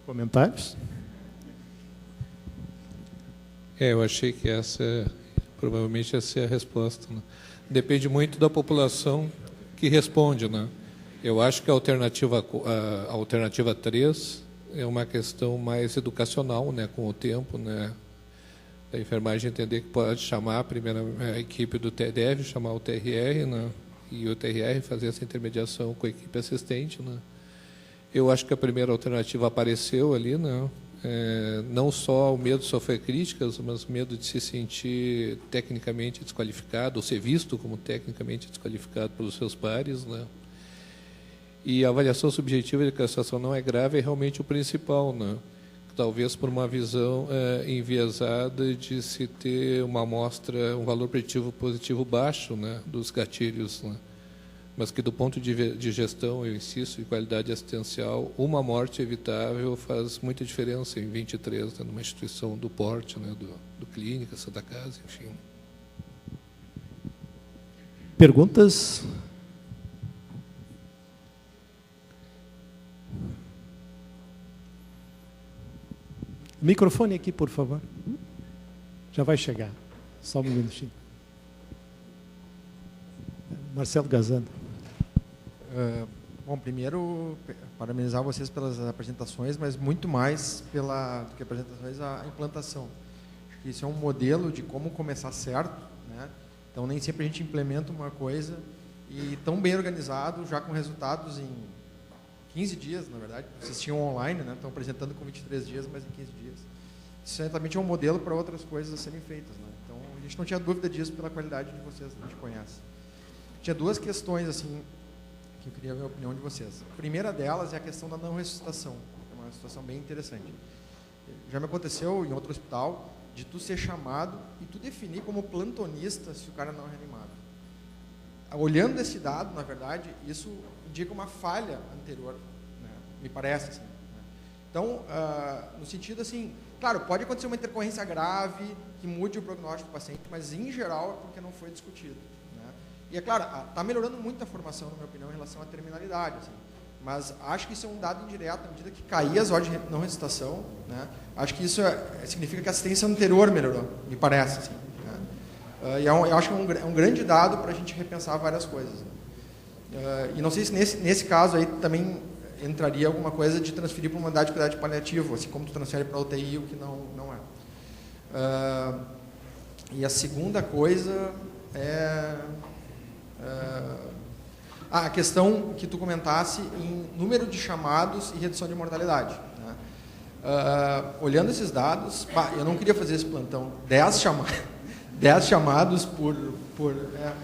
Comentários? Eu achei que provavelmente essa é a resposta, né? Depende muito da população que responde, né? Eu acho que a alternativa 3 é uma questão mais educacional, né? Com o tempo, né? A enfermagem entender que pode chamar a equipe deve chamar o TRR, né? E o TRR fazer essa intermediação com a equipe assistente, né? Eu acho que a primeira alternativa apareceu ali, né? Não só o medo de sofrer críticas, mas o medo de se sentir tecnicamente desqualificado, ou ser visto como tecnicamente desqualificado pelos seus pares, né? E a avaliação subjetiva de que a situação não é grave é realmente o principal, né? talvez por uma visão enviesada de se ter uma amostra, um valor preditivo positivo baixo, né, dos gatilhos, né, mas que do ponto de gestão, eu insisto, e qualidade assistencial, uma morte evitável faz muita diferença em 23, né, numa instituição do porte, né, do Clínica, Santa Casa, enfim. Perguntas? Microfone aqui, por favor. Já vai chegar. Só um minutinho. Marcelo Gazano. Bom, primeiro, parabenizar vocês pelas apresentações, mas muito mais do que apresentações, a implantação. Acho que isso é um modelo de como começar certo, né? Então, nem sempre a gente implementa uma coisa e tão bem organizado, já com resultados em 15 dias, na verdade. Vocês tinham online, né? Estão apresentando com 23 dias, mas em 15 dias. Isso certamente é um modelo para outras coisas a serem feitas, né? Então, a gente não tinha dúvida disso pela qualidade de vocês, a gente conhece. Tinha duas questões, assim, que eu queria ver a opinião de vocês. A primeira delas é a questão da não ressuscitação. É uma situação bem interessante. Já me aconteceu em outro hospital de tu ser chamado e tu definir como plantonista se o cara não é reanimado. Olhando esse dado, na verdade, isso indica uma falha anterior, né? Me parece assim, né? Então, no sentido assim, claro, pode acontecer uma intercorrência grave que mude o prognóstico do paciente, mas em geral é porque não foi discutido, né? E é claro, está melhorando muito a formação, na minha opinião, em relação à terminalidade, assim, mas acho que isso é um dado indireto, à medida que cair as horas de não ressuscitação, né? Acho que isso significa que a assistência anterior melhorou, me parece, assim, né? E eu acho que é um grande dado para a gente repensar várias coisas, né? E não sei se nesse caso aí também entraria alguma coisa de transferir para uma unidade de cuidado paliativo, assim como tu transfere para a UTI, o que não é. E a segunda coisa é a questão que tu comentasse em número de chamados e redução de mortalidade, né? Olhando esses dados, eu não queria fazer esse plantão, 10 chamados por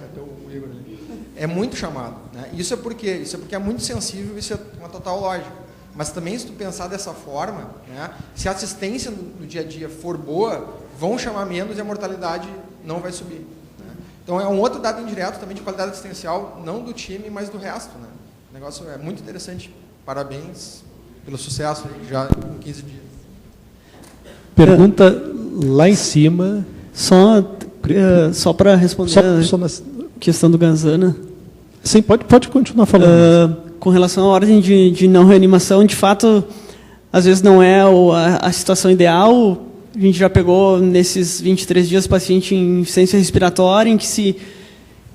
até o Igor ali. É muito chamado, né? Isso é porque é muito sensível, isso é uma total lógica. Mas também, se tu pensar dessa forma, né, se a assistência no dia a dia for boa, vão chamar menos e a mortalidade não vai subir, né? Então, é um outro dado indireto também de qualidade assistencial, não do time, mas do resto, né? O negócio é muito interessante. Parabéns pelo sucesso aí, já em 15 dias. Pergunta lá em cima. Só para responder a questão do Gazana. Sim, pode continuar falando. Com relação à ordem de não reanimação, de fato, às vezes não é a situação ideal. A gente já pegou, nesses 23 dias, paciente em insuficiência respiratória, em que se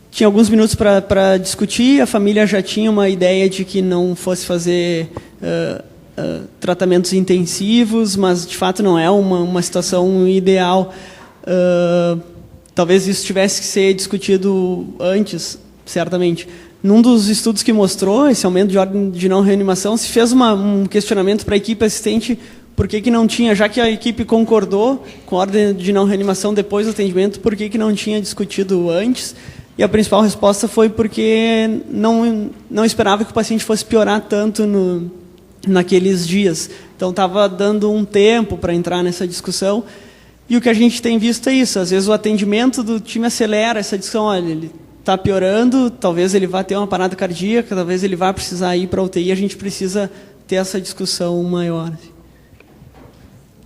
tinha alguns minutos para discutir, a família já tinha uma ideia de que não fosse fazer tratamentos intensivos, mas, de fato, não é uma situação ideal. Talvez isso tivesse que ser discutido antes, certamente. Num dos estudos que mostrou esse aumento de ordem de não reanimação, se fez um questionamento para a equipe assistente por que não tinha, já que a equipe concordou com a ordem de não reanimação depois do atendimento, por que não tinha discutido antes? E a principal resposta foi porque não esperava que o paciente fosse piorar tanto naqueles dias. Então, estava dando um tempo para entrar nessa discussão. E o que a gente tem visto é isso. Às vezes, o atendimento do time acelera essa discussão. Olha, ele está piorando, talvez ele vá ter uma parada cardíaca, talvez ele vá precisar ir para a UTI. A gente precisa ter essa discussão maior.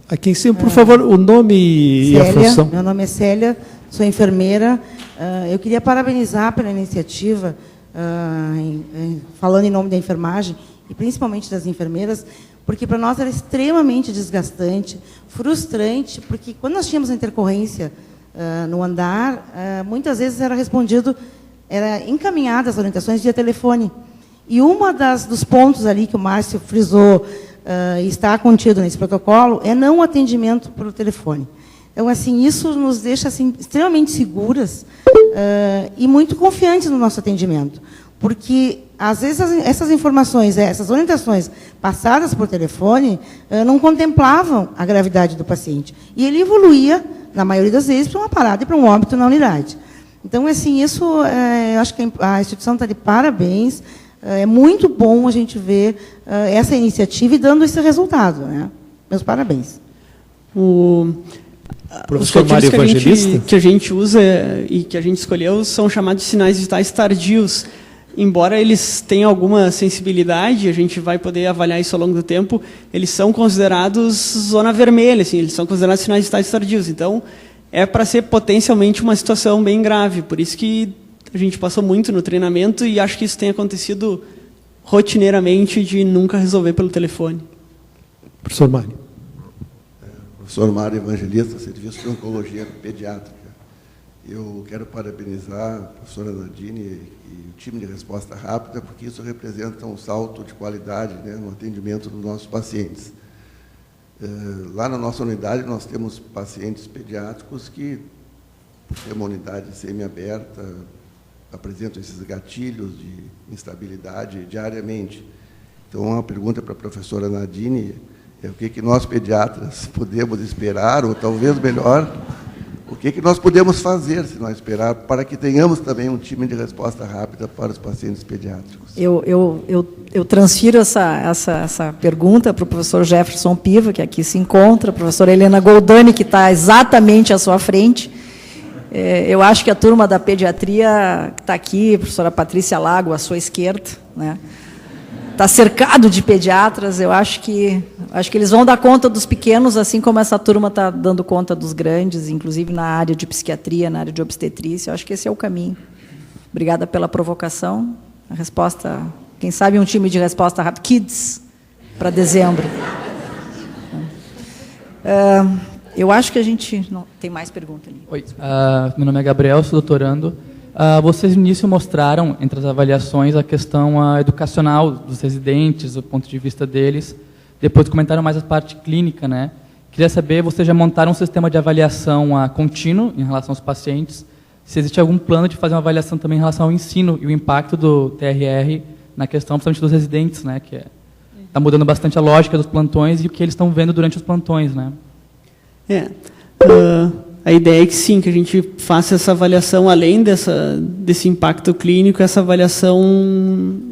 Aqui em cima, por favor, o nome Célia, e a função. Meu nome é Célia, sou enfermeira. Eu queria parabenizar pela iniciativa, falando em nome da enfermagem, e principalmente das enfermeiras, porque para nós era extremamente desgastante, frustrante, porque quando nós tínhamos a intercorrência no andar, muitas vezes era encaminhada as orientações via telefone. E dos pontos ali que o Márcio frisou, está contido nesse protocolo, é não atendimento por telefone. Então, assim, isso nos deixa assim, extremamente seguras e muito confiantes no nosso atendimento. Porque, às vezes, essas informações, essas orientações passadas por telefone, não contemplavam a gravidade do paciente. E ele evoluía, na maioria das vezes, para uma parada e para um óbito na unidade. Então, assim, isso, eu acho que a instituição está de parabéns. É muito bom a gente ver essa iniciativa e dando esse resultado, né? Meus parabéns. Professor Os Mário códigos Evangelista? que a gente usa e que a gente escolheu são chamados de sinais digitais tardios. Embora eles tenham alguma sensibilidade, a gente vai poder avaliar isso ao longo do tempo, eles são considerados zona vermelha, assim, eles são considerados sinais digitais tardios. Então, é para ser potencialmente uma situação bem grave. Por isso que a gente passou muito no treinamento e acho que isso tem acontecido rotineiramente de nunca resolver pelo telefone. Professor Mário. Professor Mário Evangelista, Serviço de Oncologia Pediátrica. Eu quero parabenizar a professora Nadine e o time de resposta rápida, porque isso representa um salto de qualidade, né, no atendimento dos nossos pacientes. Lá na nossa unidade, nós temos pacientes pediátricos que, por ter uma unidade semiaberta, apresentam esses gatilhos de instabilidade diariamente. Então, a pergunta para a professora Nadine é o que nós, pediatras, podemos esperar, ou talvez melhor, o que nós podemos fazer, se nós esperar, para que tenhamos também um time de resposta rápida para os pacientes pediátricos. Eu transfiro essa pergunta para o professor Jefferson Piva, que aqui se encontra, a professora Helena Goldani, que está exatamente à sua frente. Eu acho que a turma da pediatria que está aqui, a professora Patrícia Lago, à sua esquerda, né, está cercado de pediatras. Eu acho que eles vão dar conta dos pequenos, assim como essa turma está dando conta dos grandes, inclusive na área de psiquiatria, na área de obstetrícia. Eu acho que esse é o caminho. Obrigada pela provocação. A resposta, quem sabe um time de resposta rápida, Kids, para dezembro. Eu acho que a gente... Não, tem mais pergunta ali. Oi, meu nome é Gabriel, sou doutorando. Vocês no início mostraram, entre as avaliações, a questão educacional dos residentes, do ponto de vista deles. Depois comentaram mais a parte clínica, né? Queria saber, vocês já montaram um sistema de avaliação contínuo em relação aos pacientes? Se existe algum plano de fazer uma avaliação também em relação ao ensino e o impacto do TRR na questão, principalmente dos residentes, né? Que está mudando bastante a lógica dos plantões e o que eles estão vendo durante os plantões, né? A ideia é que sim, que a gente faça essa avaliação, além desse impacto clínico, essa avaliação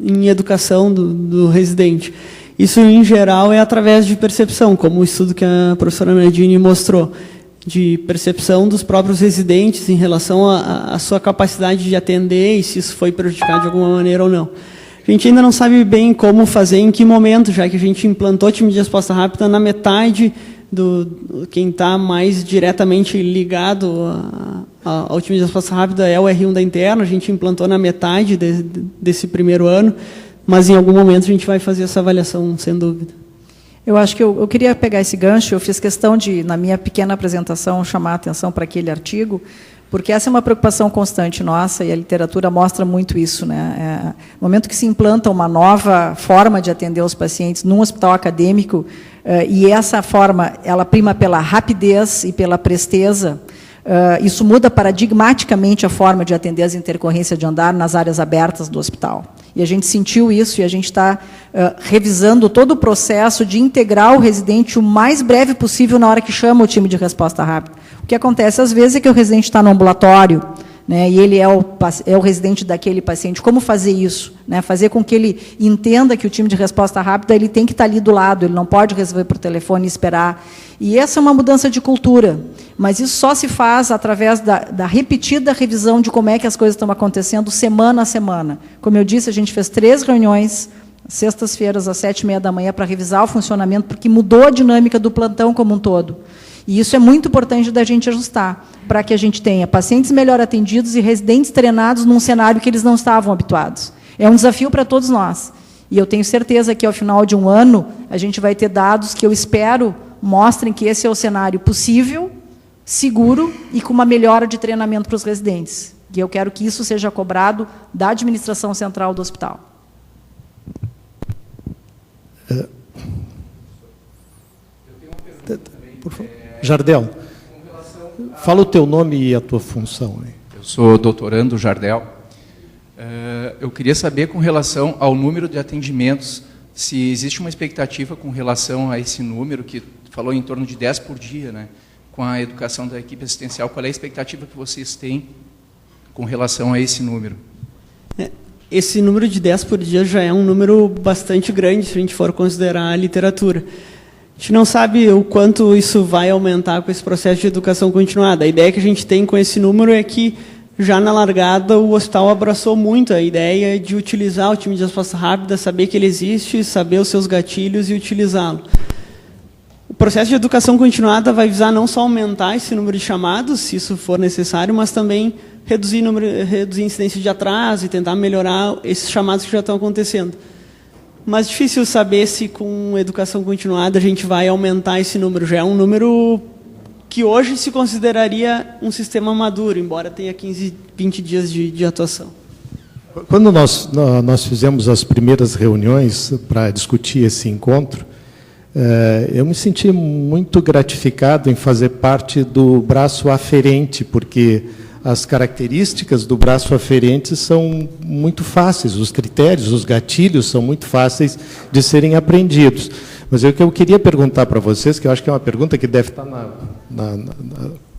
em educação do residente. Isso, em geral, é através de percepção, como o estudo que a professora Nadine mostrou, de percepção dos próprios residentes em relação à sua capacidade de atender e se isso foi prejudicado de alguma maneira ou não. A gente ainda não sabe bem como fazer, em que momento, já que a gente implantou o time de resposta rápida na metade quem está mais diretamente ligado ao time de resposta rápida é o R1 da interna. A gente implantou na metade desse primeiro ano, mas em algum momento a gente vai fazer essa avaliação, sem dúvida. Eu acho que eu queria pegar esse gancho. Eu fiz questão de, na minha pequena apresentação, chamar a atenção para aquele artigo, porque essa é uma preocupação constante nossa e a literatura mostra muito isso, né? No momento que se implanta uma nova forma de atender os pacientes num hospital acadêmico, e essa forma ela prima pela rapidez e pela presteza, isso muda paradigmaticamente a forma de atender as intercorrências de andar nas áreas abertas do hospital. E a gente sentiu isso e a gente está revisando todo o processo de integrar o residente o mais breve possível na hora que chama o time de resposta rápida. O que acontece às vezes é que o residente está no ambulatório, né, e ele é o residente daquele paciente. Como fazer isso? Né, fazer com que ele entenda que o time de resposta rápida ele tem que estar ali do lado, ele não pode resolver por telefone e esperar. E essa é uma mudança de cultura, mas isso só se faz através da repetida revisão de como é que as coisas estão acontecendo semana a semana. Como eu disse, a gente fez 3 reuniões, sextas-feiras, às 7h30 da manhã, para revisar o funcionamento, porque mudou a dinâmica do plantão como um todo. E isso é muito importante da gente ajustar, para que a gente tenha pacientes melhor atendidos e residentes treinados num cenário que eles não estavam habituados. É um desafio para todos nós. E eu tenho certeza que, ao final de um ano, a gente vai ter dados que eu espero mostrem que esse é o cenário possível, seguro e com uma melhora de treinamento para os residentes. E eu quero que isso seja cobrado da administração central do hospital. Por favor. Jardel, fala o teu nome e a tua função. Eu sou doutorando Jardel. Eu queria saber, com relação ao número de atendimentos, se existe uma expectativa com relação a esse número, que falou em torno de 10 por dia, né? Com a educação da equipe assistencial, qual é a expectativa que vocês têm com relação a esse número? Esse número de 10 por dia já é um número bastante grande, se a gente for considerar a literatura. A gente não sabe o quanto isso vai aumentar com esse processo de educação continuada. A ideia que a gente tem com esse número é que, já na largada, o hospital abraçou muito a ideia de utilizar o time de resposta rápida, saber que ele existe, saber os seus gatilhos e utilizá-lo. O processo de educação continuada vai visar não só aumentar esse número de chamados, se isso for necessário, mas também reduzir a incidência de atraso e tentar melhorar esses chamados que já estão acontecendo. Mas difícil saber se com educação continuada a gente vai aumentar esse número. Já é um número que hoje se consideraria um sistema maduro, embora tenha 15, 20 dias de atuação. Quando nós fizemos as primeiras reuniões para discutir esse encontro, eu me senti muito gratificado em fazer parte do braço aferente, porque as características do braço aferente são muito fáceis, os critérios, os gatilhos são muito fáceis de serem aprendidos. Mas o que eu queria perguntar para vocês, que eu acho que é uma pergunta que deve estar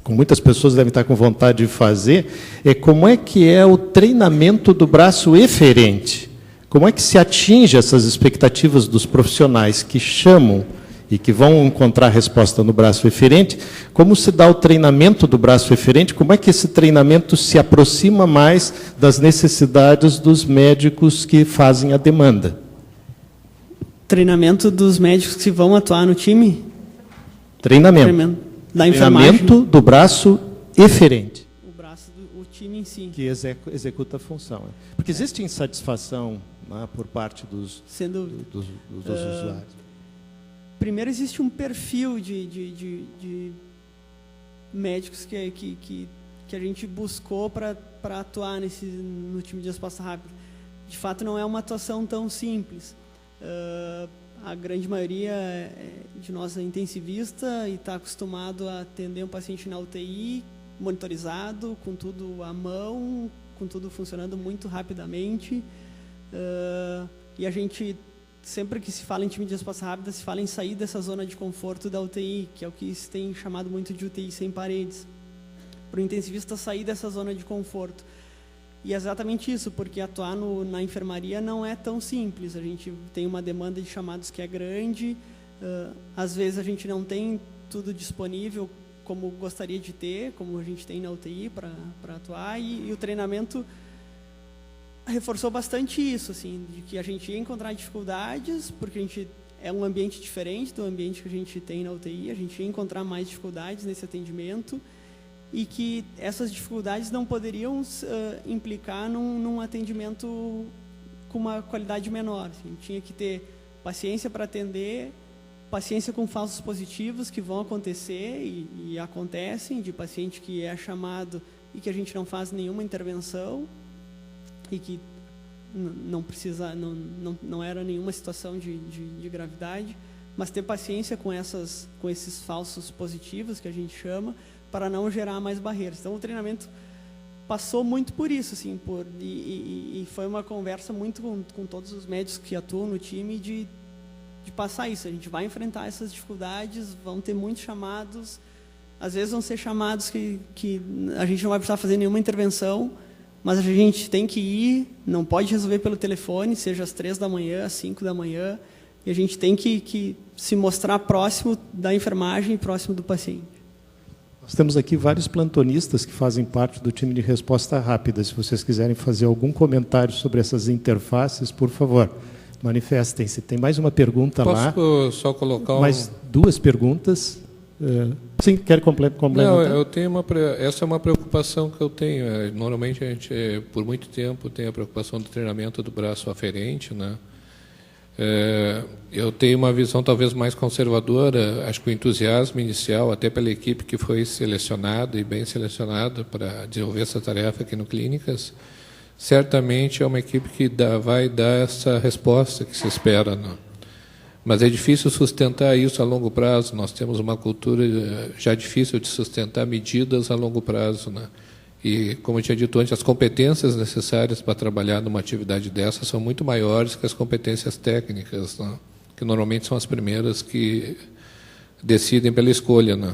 com muitas pessoas devem estar com vontade de fazer, é como é que é o treinamento do braço eferente? Como é que se atinge essas expectativas dos profissionais que chamam e que vão encontrar resposta no braço eferente? Como se dá o treinamento do braço eferente? Como é que esse treinamento se aproxima mais das necessidades dos médicos que fazem a demanda? Treinamento dos médicos que vão atuar no time? Treinamento da enfermagem. Treinamento do braço eferente. O time em si. Que executa a função. Porque existe insatisfação, né, por parte dos usuários. Primeiro, existe um perfil de médicos que a gente buscou para atuar no time de resposta rápida. De fato, não é uma atuação tão simples. A grande maioria de nós é intensivista e está acostumado a atender um paciente na UTI, monitorizado, com tudo à mão, com tudo funcionando muito rapidamente. E a gente, sempre que se fala em time de resposta rápida, se fala em sair dessa zona de conforto da UTI, que é o que se tem chamado muito de UTI sem paredes. Para o intensivista sair dessa zona de conforto. E é exatamente isso, porque atuar na enfermaria não é tão simples. A gente tem uma demanda de chamados que é grande, às vezes a gente não tem tudo disponível como gostaria de ter, como a gente tem na UTI para atuar, e o treinamento reforçou bastante isso, assim, de que a gente ia encontrar dificuldades, porque a gente é um ambiente diferente do ambiente que a gente tem na UTI, a gente ia encontrar mais dificuldades nesse atendimento, e que essas dificuldades não poderiam implicar num atendimento com uma qualidade menor. Assim, tinha que ter paciência para atender, paciência com falsos positivos que vão acontecer e acontecem, de paciente que é chamado e que a gente não faz nenhuma intervenção e que não era nenhuma situação de gravidade, mas ter paciência com esses falsos positivos que a gente chama, para não gerar mais barreiras. Então, o treinamento passou muito por isso, assim, e foi uma conversa muito com todos os médicos que atuam no time de passar isso. A gente vai enfrentar essas dificuldades, vão ter muitos chamados, às vezes vão ser chamados que a gente não vai precisar fazer nenhuma intervenção, mas a gente tem que ir, não pode resolver pelo telefone, seja às 3 da manhã, às 5 da manhã, e a gente tem que se mostrar próximo da enfermagem e próximo do paciente. Nós temos aqui vários plantonistas que fazem parte do time de resposta rápida. Se vocês quiserem fazer algum comentário sobre essas interfaces, por favor, manifestem-se. Tem mais uma pergunta lá. Posso só colocar mais 2 perguntas? Sim, quer complementar? Não, eu tenho essa é uma preocupação que eu tenho. Normalmente a gente, por muito tempo, tem a preocupação do treinamento do braço aferente, né? Eu tenho uma visão talvez mais conservadora. Acho que o entusiasmo inicial, até pela equipe que foi selecionada e bem selecionada para desenvolver essa tarefa aqui no Clínicas, certamente é uma equipe que vai dar essa resposta que se espera, né? Mas é difícil sustentar isso a longo prazo. Nós temos uma cultura já difícil de sustentar medidas a longo prazo, né? E, como eu tinha dito antes, as competências necessárias para trabalhar numa atividade dessa são muito maiores que as competências técnicas, né? Que normalmente são as primeiras que decidem pela escolha, né?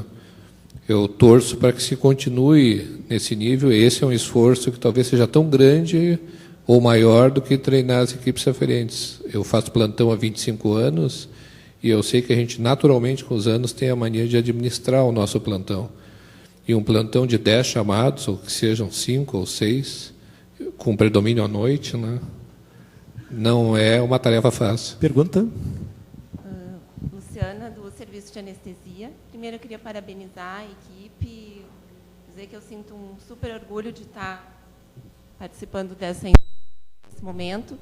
Eu torço para que se continue nesse nível. Esse é um esforço que talvez seja tão grande ou maior do que treinar as equipes aferentes. Eu faço plantão há 25 anos E eu sei que a gente, naturalmente, com os anos, tem a mania de administrar o nosso plantão. E um plantão de 10 chamados, ou que sejam 5 ou 6, com predomínio à noite, né, não é uma tarefa fácil. Pergunta? Luciana, do Serviço de Anestesia. Primeiro, eu queria parabenizar a equipe, dizer que eu sinto um super orgulho de estar participando desse momento.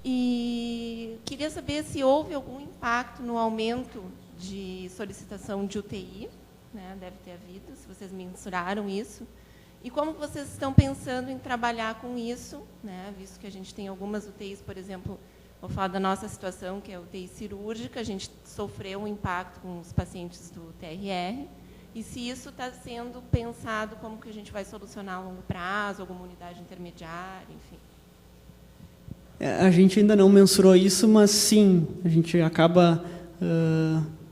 E queria saber se houve algum impacto no aumento de solicitação de UTI, né? Deve ter havido, se vocês mensuraram isso. E como vocês estão pensando em trabalhar com isso, né? Visto que a gente tem algumas UTIs, por exemplo, vou falar da nossa situação, que é a UTI cirúrgica, a gente sofreu um impacto com os pacientes do TRR, e se isso está sendo pensado, como que a gente vai solucionar a longo prazo, alguma unidade intermediária, enfim. A gente ainda não mensurou isso, mas sim, a gente acaba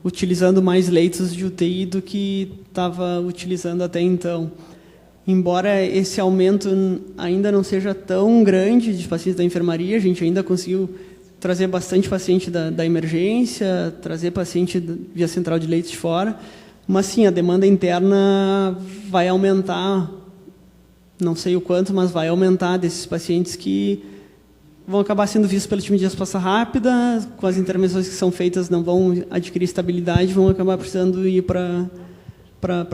utilizando mais leitos de UTI do que estava utilizando até então. Embora esse aumento ainda não seja tão grande de pacientes da enfermaria, a gente ainda conseguiu trazer bastante paciente da emergência, trazer paciente via central de leitos de fora, mas sim, a demanda interna vai aumentar, não sei o quanto, mas vai aumentar desses pacientes que vão acabar sendo vistos pelo time de resposta rápida, com as intervenções que são feitas não vão adquirir estabilidade, vão acabar precisando ir para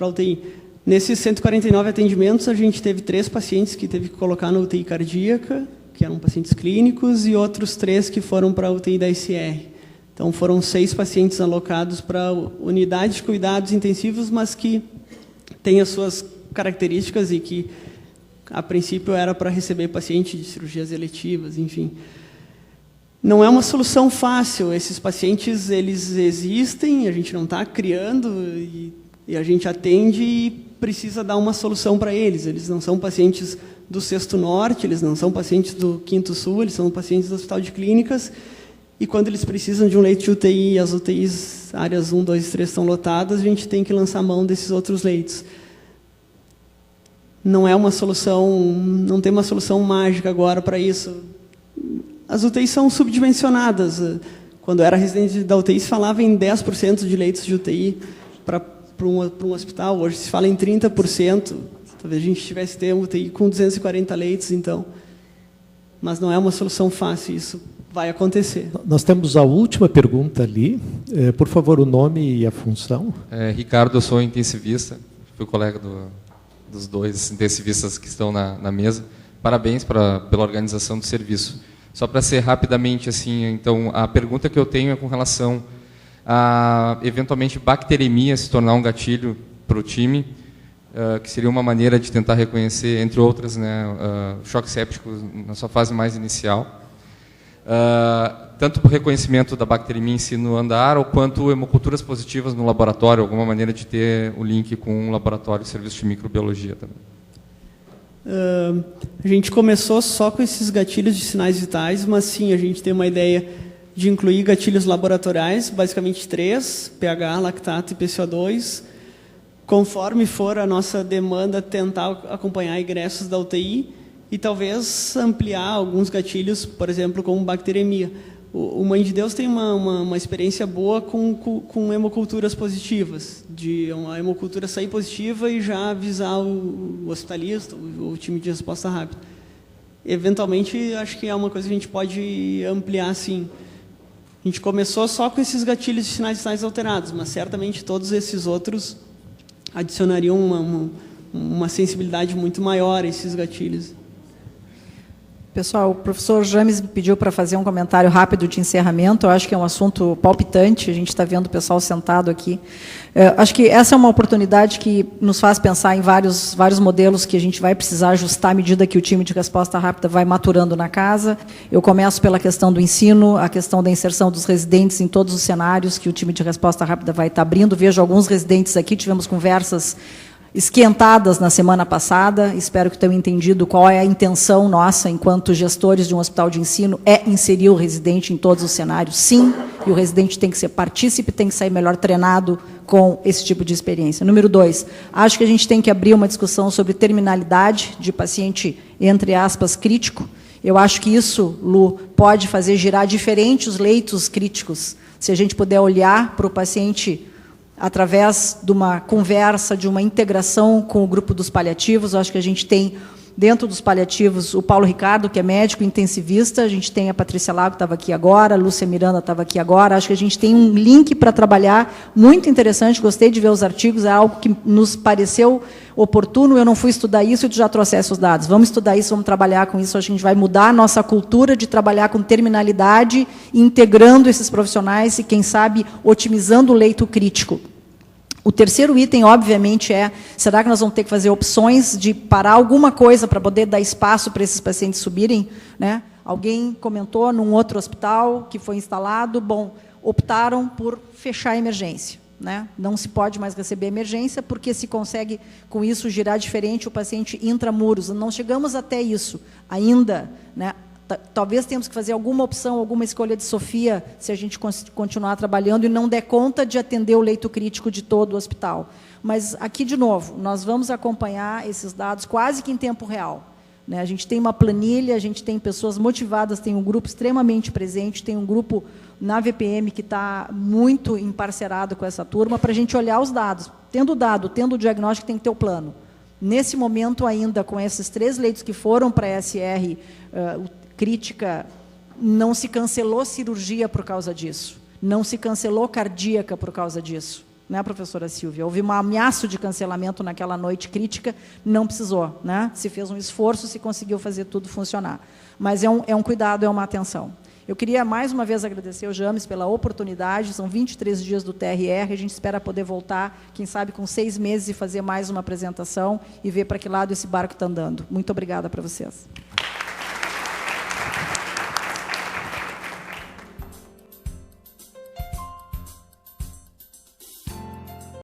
a UTI. Nesses 149 atendimentos, a gente teve 3 pacientes que teve que colocar na UTI cardíaca, que eram pacientes clínicos, e outros 3 que foram para a UTI da ICR. Então, foram 6 pacientes alocados para unidade de cuidados intensivos, mas que têm as suas características e que, a princípio, era para receber paciente de cirurgias eletivas, enfim. Não é uma solução fácil. Esses pacientes, eles existem, a gente não está criando, e a gente atende e precisa dar uma solução para eles. Eles não são pacientes do 6º Norte, eles não são pacientes do 5º Sul, eles são pacientes do Hospital de Clínicas, e quando eles precisam de um leito de UTI, as UTIs, áreas 1, 2 e 3 estão lotadas, a gente tem que lançar mão desses outros leitos. Não é uma solução, não tem uma solução mágica agora para isso. As UTIs são subdimensionadas. Quando eu era residente da UTI, se falava em 10% de leitos de UTI para um hospital. Hoje se fala em 30%. Talvez a gente tivesse que ter um UTI com 240 leitos, então. Mas não é uma solução fácil, isso vai acontecer. Nós temos a última pergunta ali. Por favor, o nome e a função. Ricardo, eu sou intensivista, fui colega dos 2 intensivistas que estão na mesa. Parabéns pela organização do serviço. Só para ser rapidamente assim, então, a pergunta que eu tenho é com relação a, eventualmente, bacteremia se tornar um gatilho para o time, que seria uma maneira de tentar reconhecer, entre outras, né, choque séptico na sua fase mais inicial. Tanto para o reconhecimento da bacteremia em si no andar, ou quanto hemoculturas positivas no laboratório, alguma maneira de ter o link com o laboratório de serviço de microbiologia também. A gente começou só com esses gatilhos de sinais vitais, mas sim, a gente tem uma ideia de incluir gatilhos laboratoriais, basicamente 3, pH, lactato e PCO2, conforme for a nossa demanda, tentar acompanhar ingressos da UTI e talvez ampliar alguns gatilhos, por exemplo, como bacteremia. O Mãe de Deus tem uma experiência boa com hemoculturas positivas, de uma hemocultura sair positiva e já avisar o hospitalista, o time de resposta rápida. Eventualmente, acho que é uma coisa que a gente pode ampliar, sim. A gente começou só com esses gatilhos de sinais alterados, mas certamente todos esses outros adicionariam uma sensibilidade muito maior a esses gatilhos. Pessoal, o professor James me pediu para fazer um comentário rápido de encerramento. Eu acho que é um assunto palpitante, a gente está vendo o pessoal sentado aqui. Acho que essa é uma oportunidade que nos faz pensar em vários modelos que a gente vai precisar ajustar à medida que o time de resposta rápida vai maturando na casa. Eu começo pela questão do ensino, a questão da inserção dos residentes em todos os cenários que o time de resposta rápida vai estar abrindo. Vejo alguns residentes aqui, tivemos conversas esquentadas na semana passada, espero que tenham entendido qual é a intenção nossa, enquanto gestores de um hospital de ensino, é inserir o residente em todos os cenários, sim, e o residente tem que ser partícipe, tem que sair melhor treinado com esse tipo de experiência. Número 2, acho que a gente tem que abrir uma discussão sobre terminalidade de paciente, entre aspas, crítico. Eu acho que isso, Lu, pode fazer girar diferente os leitos críticos Se a gente puder olhar para o paciente através de uma conversa, de uma integração com o grupo dos paliativos, eu acho que a gente tem, dentro dos paliativos, o Paulo Ricardo, que é médico intensivista, a gente tem a Patrícia Lago, que estava aqui agora, a Lúcia Miranda estava aqui agora, acho que a gente tem um link para trabalhar muito interessante, gostei de ver os artigos, é algo que nos pareceu oportuno, eu não fui estudar isso e tu já trouxesse os dados, vamos estudar isso, vamos trabalhar com isso, a gente vai mudar a nossa cultura de trabalhar com terminalidade, integrando esses profissionais e, quem sabe, otimizando o leito crítico. O terceiro item, obviamente, é, será que nós vamos ter que fazer opções de parar alguma coisa para poder dar espaço para esses pacientes subirem? Né? Alguém comentou num outro hospital que foi instalado, bom, optaram por fechar a emergência. Né? Não se pode mais receber emergência, porque se consegue, com isso, girar diferente o paciente intramuros. Não chegamos até isso ainda, né? Talvez tenhamos que fazer alguma opção, alguma escolha de Sofia, se a gente continuar trabalhando e não der conta de atender o leito crítico de todo o hospital. Mas, aqui, de novo, nós vamos acompanhar esses dados quase que em tempo real. Né? A gente tem uma planilha, a gente tem pessoas motivadas, tem um grupo extremamente presente, tem um grupo na VPM que está muito emparcerado com essa turma, para a gente olhar os dados. Tendo o dado, tendo o diagnóstico, tem que ter o plano. Nesse momento, ainda, com esses 3 leitos que foram para a SR, crítica, não se cancelou cirurgia por causa disso, não se cancelou cardíaca por causa disso, né, professora Silvia? Houve um ameaço de cancelamento naquela noite crítica, não precisou, né? Se fez um esforço, se conseguiu fazer tudo funcionar. Mas é um cuidado, é uma atenção. Eu queria, mais uma vez, agradecer ao James pela oportunidade, são 23 dias do TRR, a gente espera poder voltar, quem sabe, com 6 meses e fazer mais uma apresentação e ver para que lado esse barco está andando. Muito obrigada para vocês.